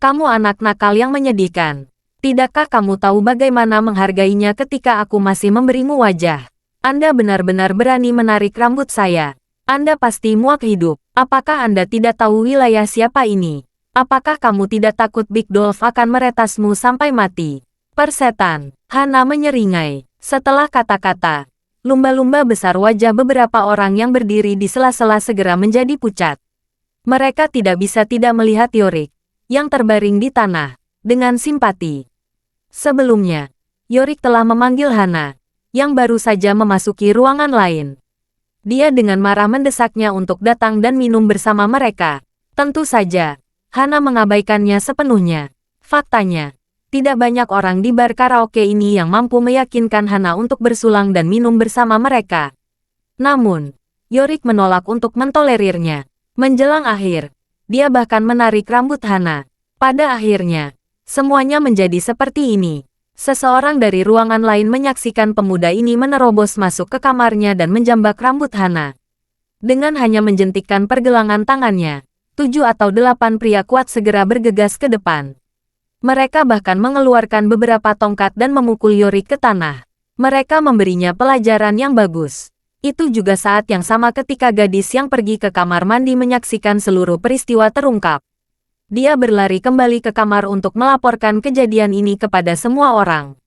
Kamu anak nakal yang menyedihkan. Tidakkah kamu tahu bagaimana menghargainya ketika aku masih memberimu wajah? Anda benar-benar berani menarik rambut saya. Anda pasti muak hidup. Apakah Anda tidak tahu wilayah siapa ini? Apakah kamu tidak takut Big Dolph akan meretasmu sampai mati? Persetan, Hana menyeringai. Setelah kata-kata, lumba-lumba besar wajah beberapa orang yang berdiri di sela-sela segera menjadi pucat. Mereka tidak bisa tidak melihat Yorick, yang terbaring di tanah, dengan simpati. Sebelumnya, Yorick telah memanggil Hana, yang baru saja memasuki ruangan lain. Dia dengan marah mendesaknya untuk datang dan minum bersama mereka. Tentu saja, Hana mengabaikannya sepenuhnya. Faktanya, tidak banyak orang di bar karaoke ini yang mampu meyakinkan Hana untuk bersulang dan minum bersama mereka. Namun, Yorick menolak untuk mentolerirnya. Menjelang akhir, dia bahkan menarik rambut Hana. Pada akhirnya, semuanya menjadi seperti ini. Seseorang dari ruangan lain menyaksikan pemuda ini menerobos masuk ke kamarnya dan menjambak rambut Hana. Dengan hanya menjentikkan pergelangan tangannya, 7 atau 8 pria kuat segera bergegas ke depan. Mereka bahkan mengeluarkan beberapa tongkat dan memukul Yorick ke tanah. Mereka memberinya pelajaran yang bagus. Itu juga saat yang sama ketika gadis yang pergi ke kamar mandi menyaksikan seluruh peristiwa terungkap. Dia berlari kembali ke kamar untuk melaporkan kejadian ini kepada semua orang.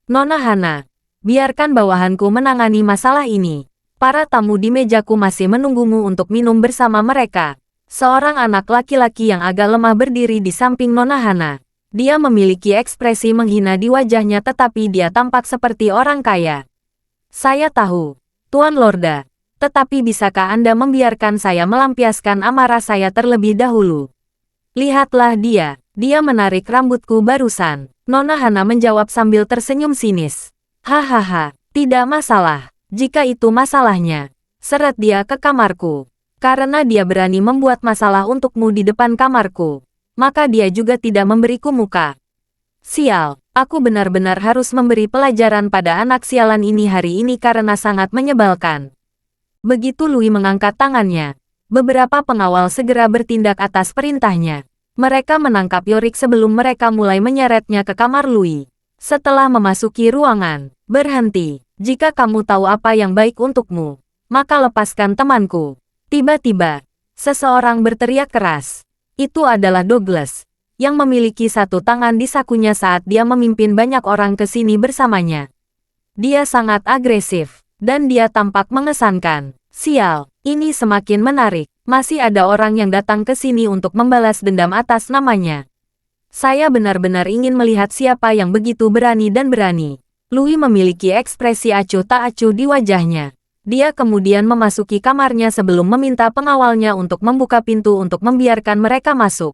Nona Hana, biarkan bawahanku menangani masalah ini. Para tamu di mejaku masih menunggumu untuk minum bersama mereka. Seorang anak laki-laki yang agak lemah berdiri di samping Nona Hana. Dia memiliki ekspresi menghina di wajahnya tetapi dia tampak seperti orang kaya. Saya tahu, Tuan Lorda, tetapi bisakah Anda membiarkan saya melampiaskan amarah saya terlebih dahulu? Lihatlah dia menarik rambutku barusan. Nona Hana menjawab sambil tersenyum sinis. Hahaha, tidak masalah. Jika itu masalahnya, seret dia ke kamarku. Karena dia berani membuat masalah untukmu di depan kamarku, maka dia juga tidak memberiku muka. Sial, aku benar-benar harus memberi pelajaran pada anak sialan ini hari ini karena sangat menyebalkan. Begitu Louis mengangkat tangannya, beberapa pengawal segera bertindak atas perintahnya. Mereka menangkap Yorick sebelum mereka mulai menyeretnya ke kamar Louis. Setelah memasuki ruangan, berhenti. Jika kamu tahu apa yang baik untukmu, maka lepaskan temanku. Tiba-tiba, seseorang berteriak keras. Itu adalah Douglas, yang memiliki satu tangan di sakunya saat dia memimpin banyak orang ke sini bersamanya. Dia sangat agresif, dan dia tampak mengesankan. Sial, ini semakin menarik. Masih ada orang yang datang ke sini untuk membalas dendam atas namanya. Saya benar-benar ingin melihat siapa yang begitu berani dan berani. Louis memiliki ekspresi acuh tak acuh di wajahnya. Dia kemudian memasuki kamarnya sebelum meminta pengawalnya untuk membuka pintu untuk membiarkan mereka masuk.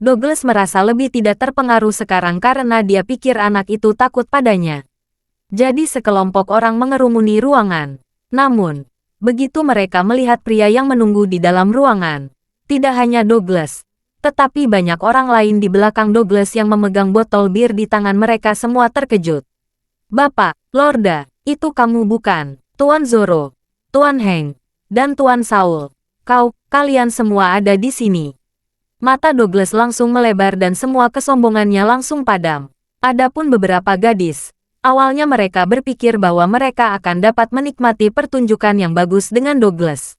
Douglas merasa lebih tidak terpengaruh sekarang karena dia pikir anak itu takut padanya. Jadi sekelompok orang mengerumuni ruangan. Namun, begitu mereka melihat pria yang menunggu di dalam ruangan, tidak hanya Douglas, tetapi banyak orang lain di belakang Douglas yang memegang botol bir di tangan mereka semua terkejut. Bapak, Lorda, itu kamu bukan, Tuan Zoro, Tuan Heng, dan Tuan Saul. Kalian semua ada di sini. Mata Douglas langsung melebar dan semua kesombongannya langsung padam. Adapun beberapa gadis, awalnya mereka berpikir bahwa mereka akan dapat menikmati pertunjukan yang bagus dengan Douglas.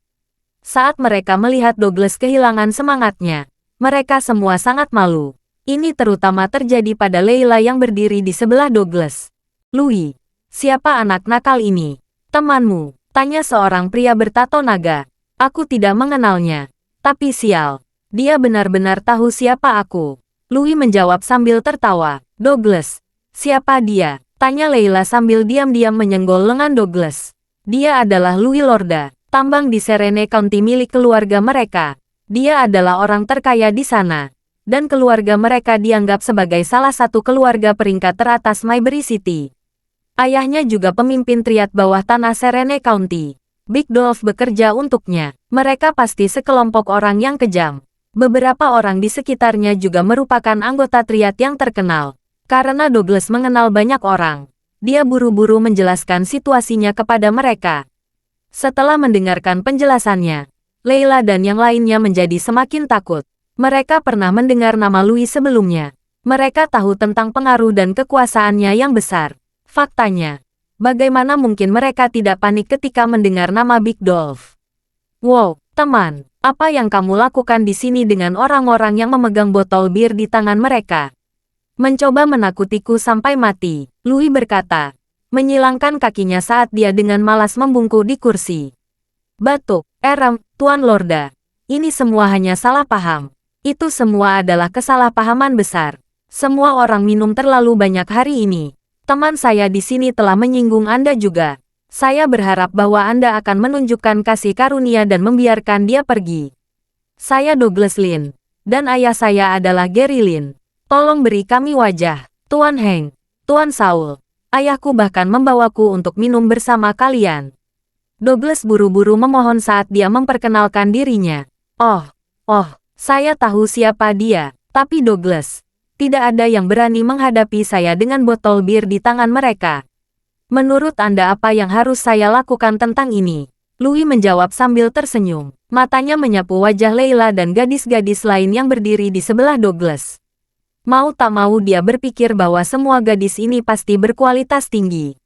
Saat mereka melihat Douglas kehilangan semangatnya, mereka semua sangat malu. Ini terutama terjadi pada Leila yang berdiri di sebelah Douglas. Louis, siapa anak nakal ini? Temanmu, tanya seorang pria bertato naga. Aku tidak mengenalnya, tapi sial, dia benar-benar tahu siapa aku. Louis menjawab sambil tertawa. Douglas, siapa dia? Tanya Leila sambil diam-diam menyenggol lengan Douglas. Dia adalah Louis Lorda, tambang di Serene County milik keluarga mereka. Dia adalah orang terkaya di sana, dan keluarga mereka dianggap sebagai salah satu keluarga peringkat teratas Maybury City. Ayahnya juga pemimpin triad bawah tanah Serene County. Big Dolph bekerja untuknya. Mereka pasti sekelompok orang yang kejam. Beberapa orang di sekitarnya juga merupakan anggota triad yang terkenal. Karena Douglas mengenal banyak orang, dia buru-buru menjelaskan situasinya kepada mereka. Setelah mendengarkan penjelasannya, Leila dan yang lainnya menjadi semakin takut. Mereka pernah mendengar nama Louis sebelumnya. Mereka tahu tentang pengaruh dan kekuasaannya yang besar. Faktanya, bagaimana mungkin mereka tidak panik ketika mendengar nama Big Dolph? Wow, teman, Apa yang kamu lakukan di sini dengan orang-orang yang memegang botol bir di tangan mereka? Mencoba menakutiku sampai mati, Louis berkata, menyilangkan kakinya saat dia dengan malas membungkuk di kursi. Batuk, Tuan Lorda. Ini semua hanya salah paham. Itu semua adalah kesalahpahaman besar. Semua orang minum terlalu banyak hari ini. Teman saya di sini telah menyinggung Anda juga. Saya berharap bahwa Anda akan menunjukkan kasih karunia dan membiarkan dia pergi. Saya Douglas Lin, dan ayah saya adalah Gary Lin. Tolong beri kami wajah, Tuan Heng, Tuan Saul. Ayahku bahkan membawaku untuk minum bersama kalian. Douglas buru-buru memohon saat dia memperkenalkan dirinya. Oh, saya tahu siapa dia, tapi Douglas, tidak ada yang berani menghadapi saya dengan botol bir di tangan mereka. Menurut Anda apa yang harus saya lakukan tentang ini? Louis menjawab sambil tersenyum. Matanya menyapu wajah Leila dan gadis-gadis lain yang berdiri di sebelah Douglas. Mau tak mau dia berpikir bahwa semua gadis ini pasti berkualitas tinggi.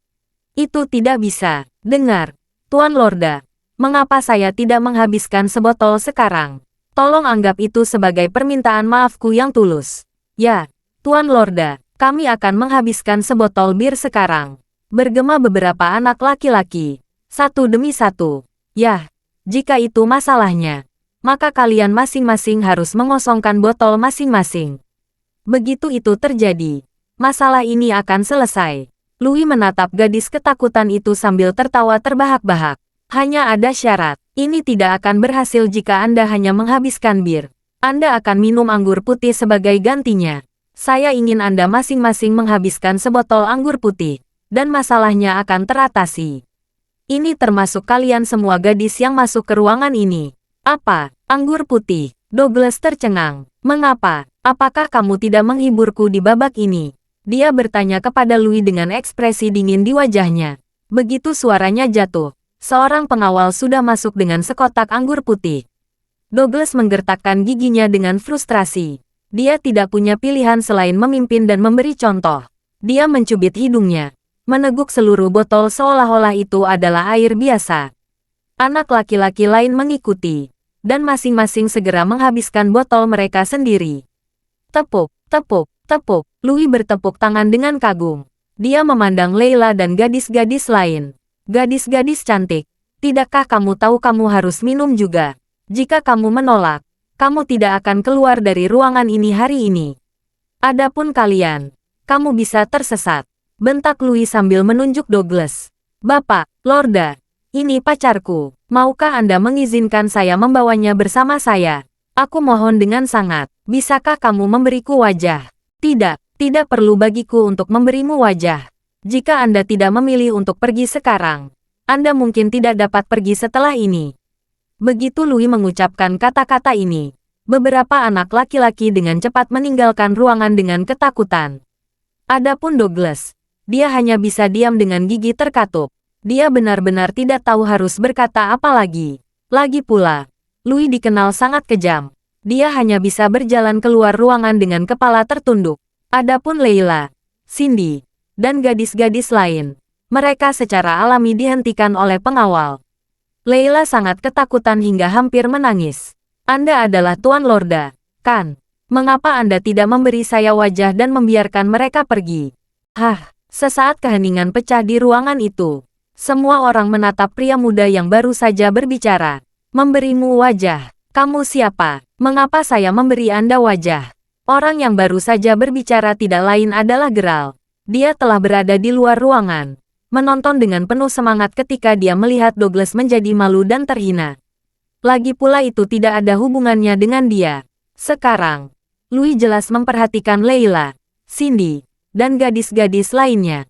Itu tidak bisa. Dengar, Tuan Lorda. Mengapa saya tidak menghabiskan sebotol sekarang? Tolong anggap itu sebagai permintaan maafku yang tulus. Ya, Tuan Lorda, kami akan menghabiskan sebotol bir sekarang. Bergema beberapa anak laki-laki, satu demi satu. Yah, jika itu masalahnya, maka kalian masing-masing harus mengosongkan botol masing-masing. Begitu itu terjadi, masalah ini akan selesai. Louis menatap gadis ketakutan itu sambil tertawa terbahak-bahak. Hanya ada syarat, ini tidak akan berhasil jika Anda hanya menghabiskan bir. Anda akan minum anggur putih sebagai gantinya. Saya ingin Anda masing-masing menghabiskan sebotol anggur putih. Dan masalahnya akan teratasi. Ini termasuk kalian semua gadis yang masuk ke ruangan ini. Apa? Anggur putih? Douglas tercengang. Mengapa? Apakah kamu tidak menghiburku di babak ini? Dia bertanya kepada Louis dengan ekspresi dingin di wajahnya. Begitu suaranya jatuh, seorang pengawal sudah masuk dengan sekotak anggur putih. Douglas menggertakkan giginya dengan frustrasi. Dia tidak punya pilihan selain memimpin dan memberi contoh. Dia mencubit hidungnya. Meneguk seluruh botol seolah-olah itu adalah air biasa. Anak laki-laki lain mengikuti, dan masing-masing segera menghabiskan botol mereka sendiri. Tepuk, tepuk, tepuk, Louis bertepuk tangan dengan kagum. Dia memandang Leila dan gadis-gadis lain. Gadis-gadis cantik, tidakkah kamu tahu kamu harus minum juga? Jika kamu menolak, kamu tidak akan keluar dari ruangan ini hari ini. Adapun kalian, kamu bisa tersesat. Bentak Louis sambil menunjuk Douglas. Bapak, Lorda, ini pacarku. Maukah Anda mengizinkan saya membawanya bersama saya? Aku mohon dengan sangat. Bisakah kamu memberiku wajah? Tidak, tidak perlu bagiku untuk memberimu wajah. Jika Anda tidak memilih untuk pergi sekarang, Anda mungkin tidak dapat pergi setelah ini. Begitu Louis mengucapkan kata-kata ini, beberapa anak laki-laki dengan cepat meninggalkan ruangan dengan ketakutan. Adapun Douglas, dia hanya bisa diam dengan gigi terkatup. Dia benar-benar tidak tahu harus berkata apa lagi. Lagi pula, Louis dikenal sangat kejam. Dia hanya bisa berjalan keluar ruangan dengan kepala tertunduk. Adapun Leila, Cindy, dan gadis-gadis lain, mereka secara alami dihentikan oleh pengawal. Leila sangat ketakutan hingga hampir menangis. Anda adalah Tuan Lorda, kan? Mengapa Anda tidak memberi saya wajah dan membiarkan mereka pergi? Hah? Sesaat keheningan pecah di ruangan itu. Semua orang menatap pria muda yang baru saja berbicara. Memberimu wajah. Kamu siapa? Mengapa saya memberi Anda wajah? Orang yang baru saja berbicara tidak lain adalah Geralt. Dia telah berada di luar ruangan, menonton dengan penuh semangat ketika dia melihat Douglas menjadi malu dan terhina. Lagi pula itu tidak ada hubungannya dengan dia. Sekarang, Louis jelas memperhatikan Leila, Cindy, dan gadis-gadis lainnya.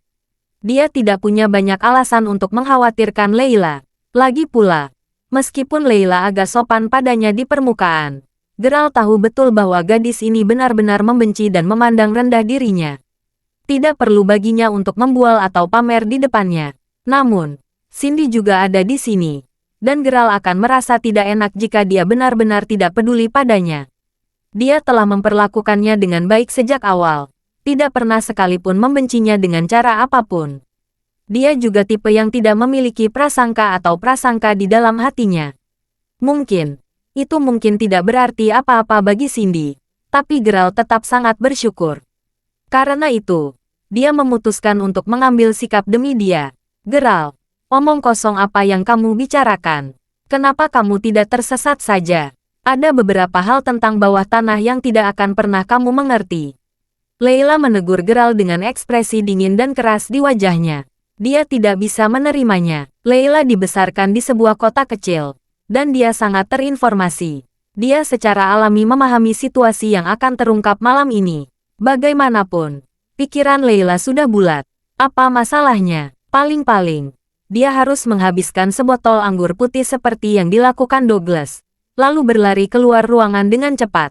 Dia tidak punya banyak alasan untuk mengkhawatirkan Leila. Lagi pula, meskipun Leila agak sopan padanya di permukaan, Geralt tahu betul bahwa gadis ini benar-benar membenci dan memandang rendah dirinya. Tidak perlu baginya untuk membual atau pamer di depannya. Namun, Cindy juga ada di sini, dan Geralt akan merasa tidak enak jika dia benar-benar tidak peduli padanya. Dia telah memperlakukannya dengan baik sejak awal. Tidak pernah sekalipun membencinya dengan cara apapun. Dia juga tipe yang tidak memiliki prasangka atau prasangka di dalam hatinya. Mungkin, Itu mungkin tidak berarti apa-apa bagi Cindy, tapi Geralt tetap sangat bersyukur. Karena itu, dia memutuskan untuk mengambil sikap demi dia. Geralt, omong kosong apa yang kamu bicarakan? Kenapa kamu tidak tersesat saja? Ada beberapa hal tentang bawah tanah yang tidak akan pernah kamu mengerti. Layla menegur Geralt dengan ekspresi dingin dan keras di wajahnya. Dia tidak bisa menerimanya. Layla dibesarkan di sebuah kota kecil, dan dia sangat terinformasi. Dia secara alami memahami situasi yang akan terungkap malam ini. Bagaimanapun, pikiran Layla sudah bulat. Apa masalahnya? Paling-paling, dia harus menghabiskan sebotol anggur putih seperti yang dilakukan Douglas, lalu berlari keluar ruangan dengan cepat.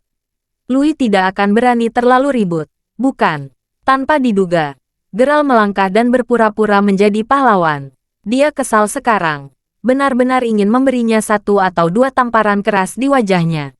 Louis tidak akan berani terlalu ribut. Bukan. Tanpa diduga, Geralt melangkah dan berpura-pura menjadi pahlawan. Dia kesal sekarang. Benar-benar ingin memberinya satu atau dua tamparan keras di wajahnya.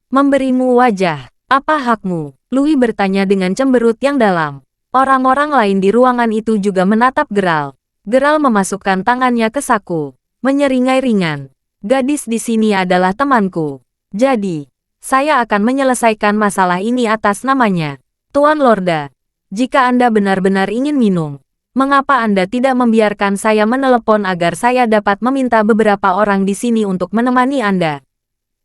Memberimu wajah, apa hakmu? Louis bertanya dengan cemberut yang dalam. Orang-orang lain di ruangan itu juga menatap Geralt. Geralt memasukkan tangannya ke saku, menyeringai ringan. Gadis di sini adalah temanku. Jadi, saya akan menyelesaikan masalah ini atas namanya. Tuan Lorda, jika Anda benar-benar ingin minum, mengapa Anda tidak membiarkan saya menelepon agar saya dapat meminta beberapa orang di sini untuk menemani Anda?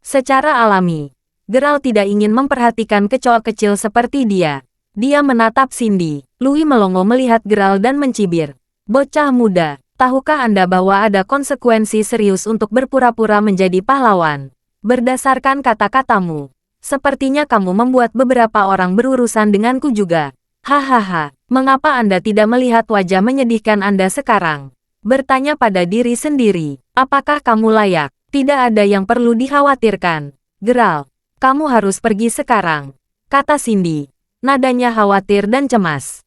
Secara alami, Geralt tidak ingin memperhatikan kecoa kecil seperti dia. Dia menatap Cindy. Louis melongo melihat Geralt dan mencibir. Bocah muda, tahukah Anda bahwa ada konsekuensi serius untuk berpura-pura menjadi pahlawan? Berdasarkan kata-katamu, sepertinya kamu membuat beberapa orang berurusan denganku juga. Hahaha, mengapa Anda tidak melihat wajah menyedihkan Anda sekarang? Bertanya pada diri sendiri, apakah kamu layak? Tidak ada yang perlu dikhawatirkan. Geralt, kamu harus pergi sekarang, kata Cindy. Nadanya khawatir dan cemas.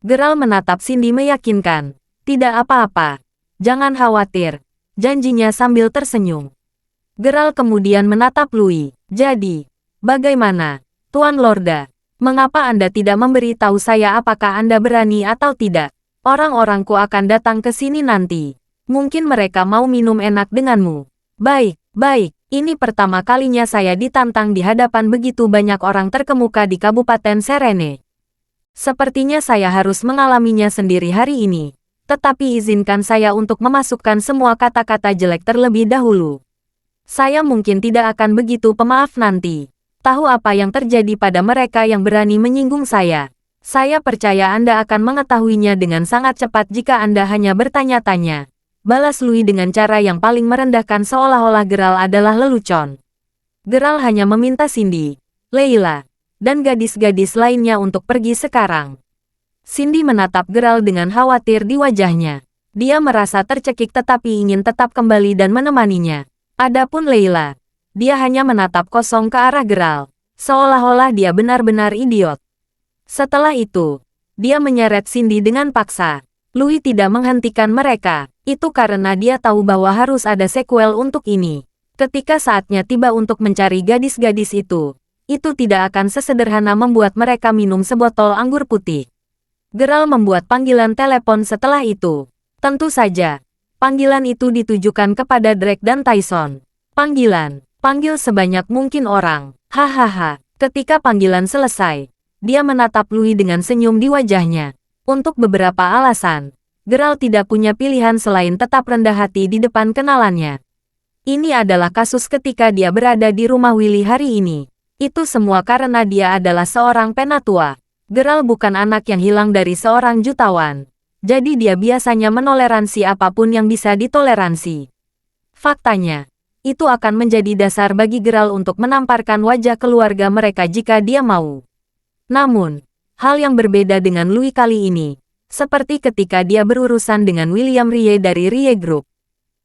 Geralt menatap Cindy meyakinkan. Tidak apa-apa. Jangan khawatir, janjinya sambil tersenyum. Geralt kemudian menatap Louis. Jadi, bagaimana, Tuan Lorda? Mengapa Anda tidak memberi tahu saya apakah Anda berani atau tidak? Orang-orangku akan datang ke sini nanti. Mungkin mereka mau minum enak denganmu. Baik, baik. Ini pertama kalinya saya ditantang di hadapan begitu banyak orang terkemuka di Kabupaten Serene. Sepertinya saya harus mengalaminya sendiri hari ini. Tetapi izinkan saya untuk memasukkan semua kata-kata jelek terlebih dahulu. Saya mungkin tidak akan begitu pemaaf nanti. Tahu apa yang terjadi pada mereka yang berani menyinggung saya. Saya percaya Anda akan mengetahuinya dengan sangat cepat jika Anda hanya bertanya-tanya. Balas Louis dengan cara yang paling merendahkan seolah-olah Geralt adalah lelucon. Geralt hanya meminta Cindy, Layla, dan gadis-gadis lainnya untuk pergi sekarang. Cindy menatap Geralt dengan khawatir di wajahnya. Dia merasa tercekik tetapi ingin tetap kembali dan menemaninya. Adapun Layla, dia hanya menatap kosong ke arah Geralt, seolah-olah dia benar-benar idiot. Setelah itu, dia menyeret Cindy dengan paksa. Louis tidak menghentikan mereka, itu karena dia tahu bahwa harus ada sequel untuk ini. Ketika saatnya tiba untuk mencari gadis-gadis itu tidak akan sesederhana membuat mereka minum sebotol anggur putih. Geralt membuat panggilan telepon setelah itu. Tentu saja, panggilan itu ditujukan kepada Drake dan Tyson. Panggil sebanyak mungkin orang. Hahaha, ketika panggilan selesai, dia menatap Louis dengan senyum di wajahnya. Untuk beberapa alasan, Geralt tidak punya pilihan selain tetap rendah hati di depan kenalannya. Ini adalah kasus ketika dia berada di rumah Willy hari ini. Itu semua karena dia adalah seorang penatua. Geralt bukan anak yang hilang dari seorang jutawan. Jadi dia biasanya menoleransi apapun yang bisa ditoleransi. Faktanya, itu akan menjadi dasar bagi Geralt untuk menamparkan wajah keluarga mereka jika dia mau. Namun, hal yang berbeda dengan Louis kali ini, seperti ketika dia berurusan dengan William Rie dari Rie Group.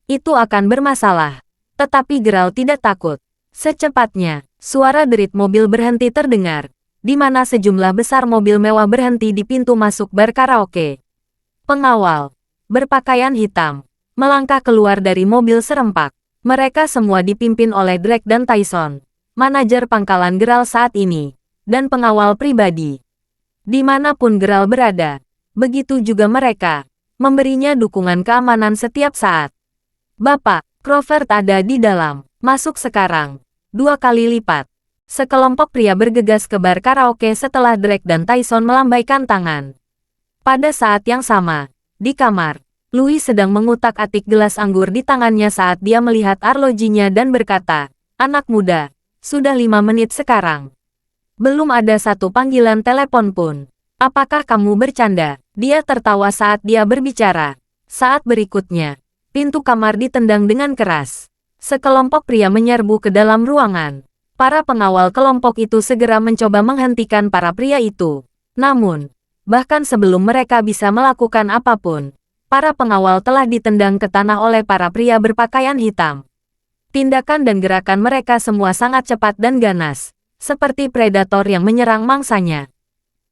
Itu akan bermasalah. Tetapi Geralt tidak takut. Secepatnya, suara derit mobil berhenti terdengar, di mana sejumlah besar mobil mewah berhenti di pintu masuk bar karaoke. Pengawal, berpakaian hitam, melangkah keluar dari mobil serempak. Mereka semua dipimpin oleh Drake dan Tyson, manajer pangkalan Geralt saat ini, dan pengawal pribadi. Dimanapun Geralt berada, begitu juga mereka, memberinya dukungan keamanan setiap saat. Bapak, Crawford ada di dalam, masuk sekarang, 2 kali lipat. Sekelompok pria bergegas ke bar karaoke setelah Drake dan Tyson melambaikan tangan. Pada saat yang sama, di kamar, Louis sedang mengutak-atik gelas anggur di tangannya saat dia melihat arlojinya dan berkata, "Anak muda, sudah 5 menit sekarang. Belum ada satu panggilan telepon pun. Apakah kamu bercanda?" Dia tertawa saat dia berbicara. Saat berikutnya, pintu kamar ditendang dengan keras. Sekelompok pria menyerbu ke dalam ruangan. Para pengawal kelompok itu segera mencoba menghentikan para pria itu. Namun, bahkan sebelum mereka bisa melakukan apapun, para pengawal telah ditendang ke tanah oleh para pria berpakaian hitam. Tindakan dan gerakan mereka semua sangat cepat dan ganas, seperti predator yang menyerang mangsanya.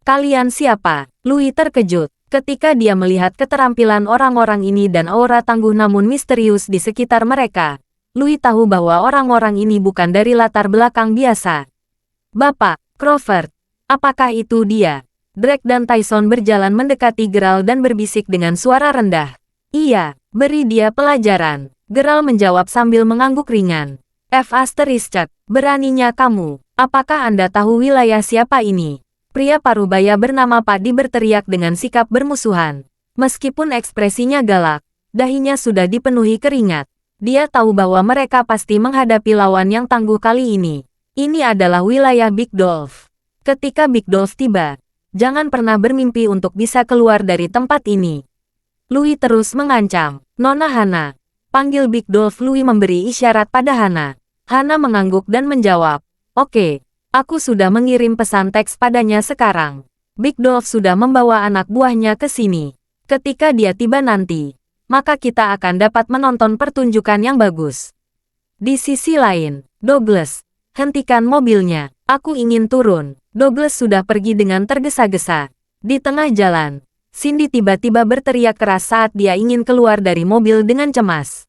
"Kalian siapa?" Louis terkejut ketika dia melihat keterampilan orang-orang ini dan aura tangguh namun misterius di sekitar mereka. Louis tahu bahwa orang-orang ini bukan dari latar belakang biasa. "Bapak, Crawford, apakah itu dia?" Drake dan Tyson berjalan mendekati Geralt dan berbisik dengan suara rendah. "Iya, beri dia pelajaran." Geralt menjawab sambil mengangguk ringan. Beraninya kamu. Apakah Anda tahu wilayah siapa ini?" Pria parubaya bernama Paddy berteriak dengan sikap bermusuhan. Meskipun ekspresinya galak, dahinya sudah dipenuhi keringat. Dia tahu bahwa mereka pasti menghadapi lawan yang tangguh kali ini. Ini adalah wilayah Big Dolph. Ketika Big Dolph tiba, jangan pernah bermimpi untuk bisa keluar dari tempat ini. Louis terus mengancam. "Nona Hana." Panggil Big Dolph. Louis memberi isyarat pada Hana. Hana mengangguk dan menjawab, "Oke. Aku sudah mengirim pesan teks padanya sekarang. Big Dolph sudah membawa anak buahnya ke sini. Ketika dia tiba nanti, maka kita akan dapat menonton pertunjukan yang bagus." Di sisi lain, "Douglas, hentikan mobilnya. Aku ingin turun." Douglas sudah pergi dengan tergesa-gesa. Di tengah jalan, Cindy tiba-tiba berteriak keras saat dia ingin keluar dari mobil dengan cemas.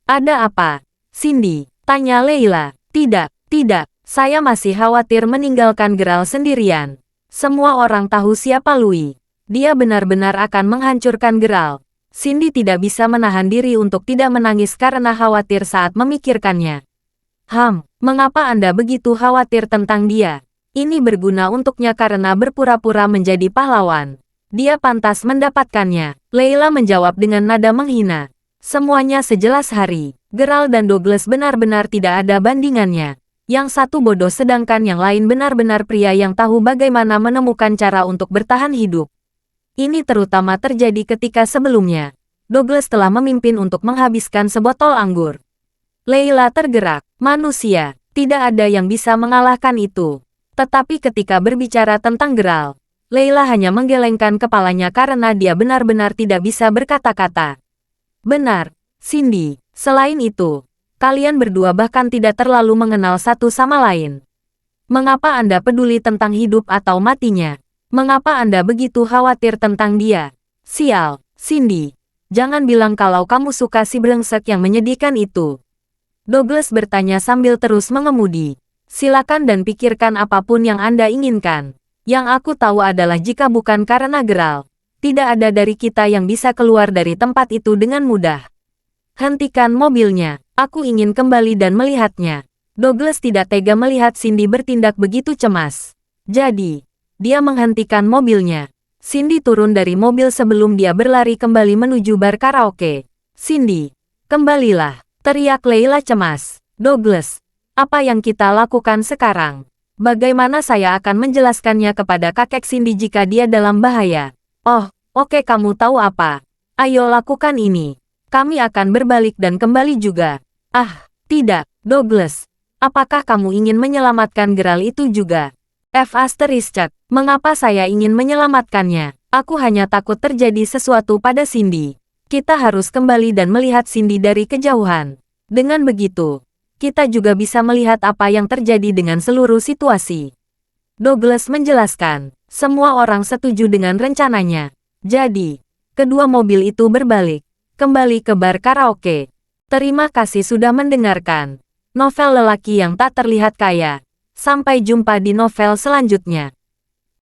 "Ada apa, Cindy?" tanya Leila. "Tidak, saya masih khawatir meninggalkan Geralt sendirian. Semua orang tahu siapa Louis. Dia benar-benar akan menghancurkan Geralt." Cindy tidak bisa menahan diri untuk tidak menangis karena khawatir saat memikirkannya. Mengapa Anda begitu khawatir tentang dia? Ini berguna untuknya karena berpura-pura menjadi pahlawan. Dia pantas mendapatkannya." Leila menjawab dengan nada menghina. "Semuanya sejelas hari. Geralt dan Douglas benar-benar tidak ada bandingannya. Yang satu bodoh sedangkan yang lain benar-benar pria yang tahu bagaimana menemukan cara untuk bertahan hidup. Ini terutama terjadi ketika sebelumnya Douglas telah memimpin untuk menghabiskan sebotol anggur." Leila tergerak. "Manusia, tidak ada yang bisa mengalahkan itu." Tetapi ketika berbicara tentang Geralt, Leila hanya menggelengkan kepalanya karena dia benar-benar tidak bisa berkata-kata. "Benar, Cindy. Selain itu, kalian berdua bahkan tidak terlalu mengenal satu sama lain. Mengapa Anda peduli tentang hidup atau matinya? Mengapa Anda begitu khawatir tentang dia? Sial, Cindy. Jangan bilang kalau kamu suka si brengsek yang menyedihkan itu." Douglas bertanya sambil terus mengemudi. "Silakan dan pikirkan apapun yang Anda inginkan. Yang aku tahu adalah jika bukan karena Geralt, tidak ada dari kita yang bisa keluar dari tempat itu dengan mudah. Hentikan mobilnya. Aku ingin kembali dan melihatnya." Douglas tidak tega melihat Cindy bertindak begitu cemas. Jadi, dia menghentikan mobilnya. Cindy turun dari mobil sebelum dia berlari kembali menuju bar karaoke. "Cindy, kembalilah," teriak Leila cemas. "Douglas, apa yang kita lakukan sekarang? Bagaimana saya akan menjelaskannya kepada kakek Cindy jika dia dalam bahaya?" "Oh, oke, kamu tahu apa? Ayo lakukan ini. Kami akan berbalik dan kembali juga." "Ah, tidak, Douglas. Apakah kamu ingin menyelamatkan Geralt itu juga?" Mengapa saya ingin menyelamatkannya? Aku hanya takut terjadi sesuatu pada Cindy. Kita harus kembali dan melihat Cindy dari kejauhan. Dengan begitu, kita juga bisa melihat apa yang terjadi dengan seluruh situasi." Douglas menjelaskan. Semua orang setuju dengan rencananya. Jadi, kedua mobil itu berbalik kembali ke bar karaoke. Terima kasih sudah mendengarkan novel lelaki yang tak terlihat kaya. Sampai jumpa di novel selanjutnya.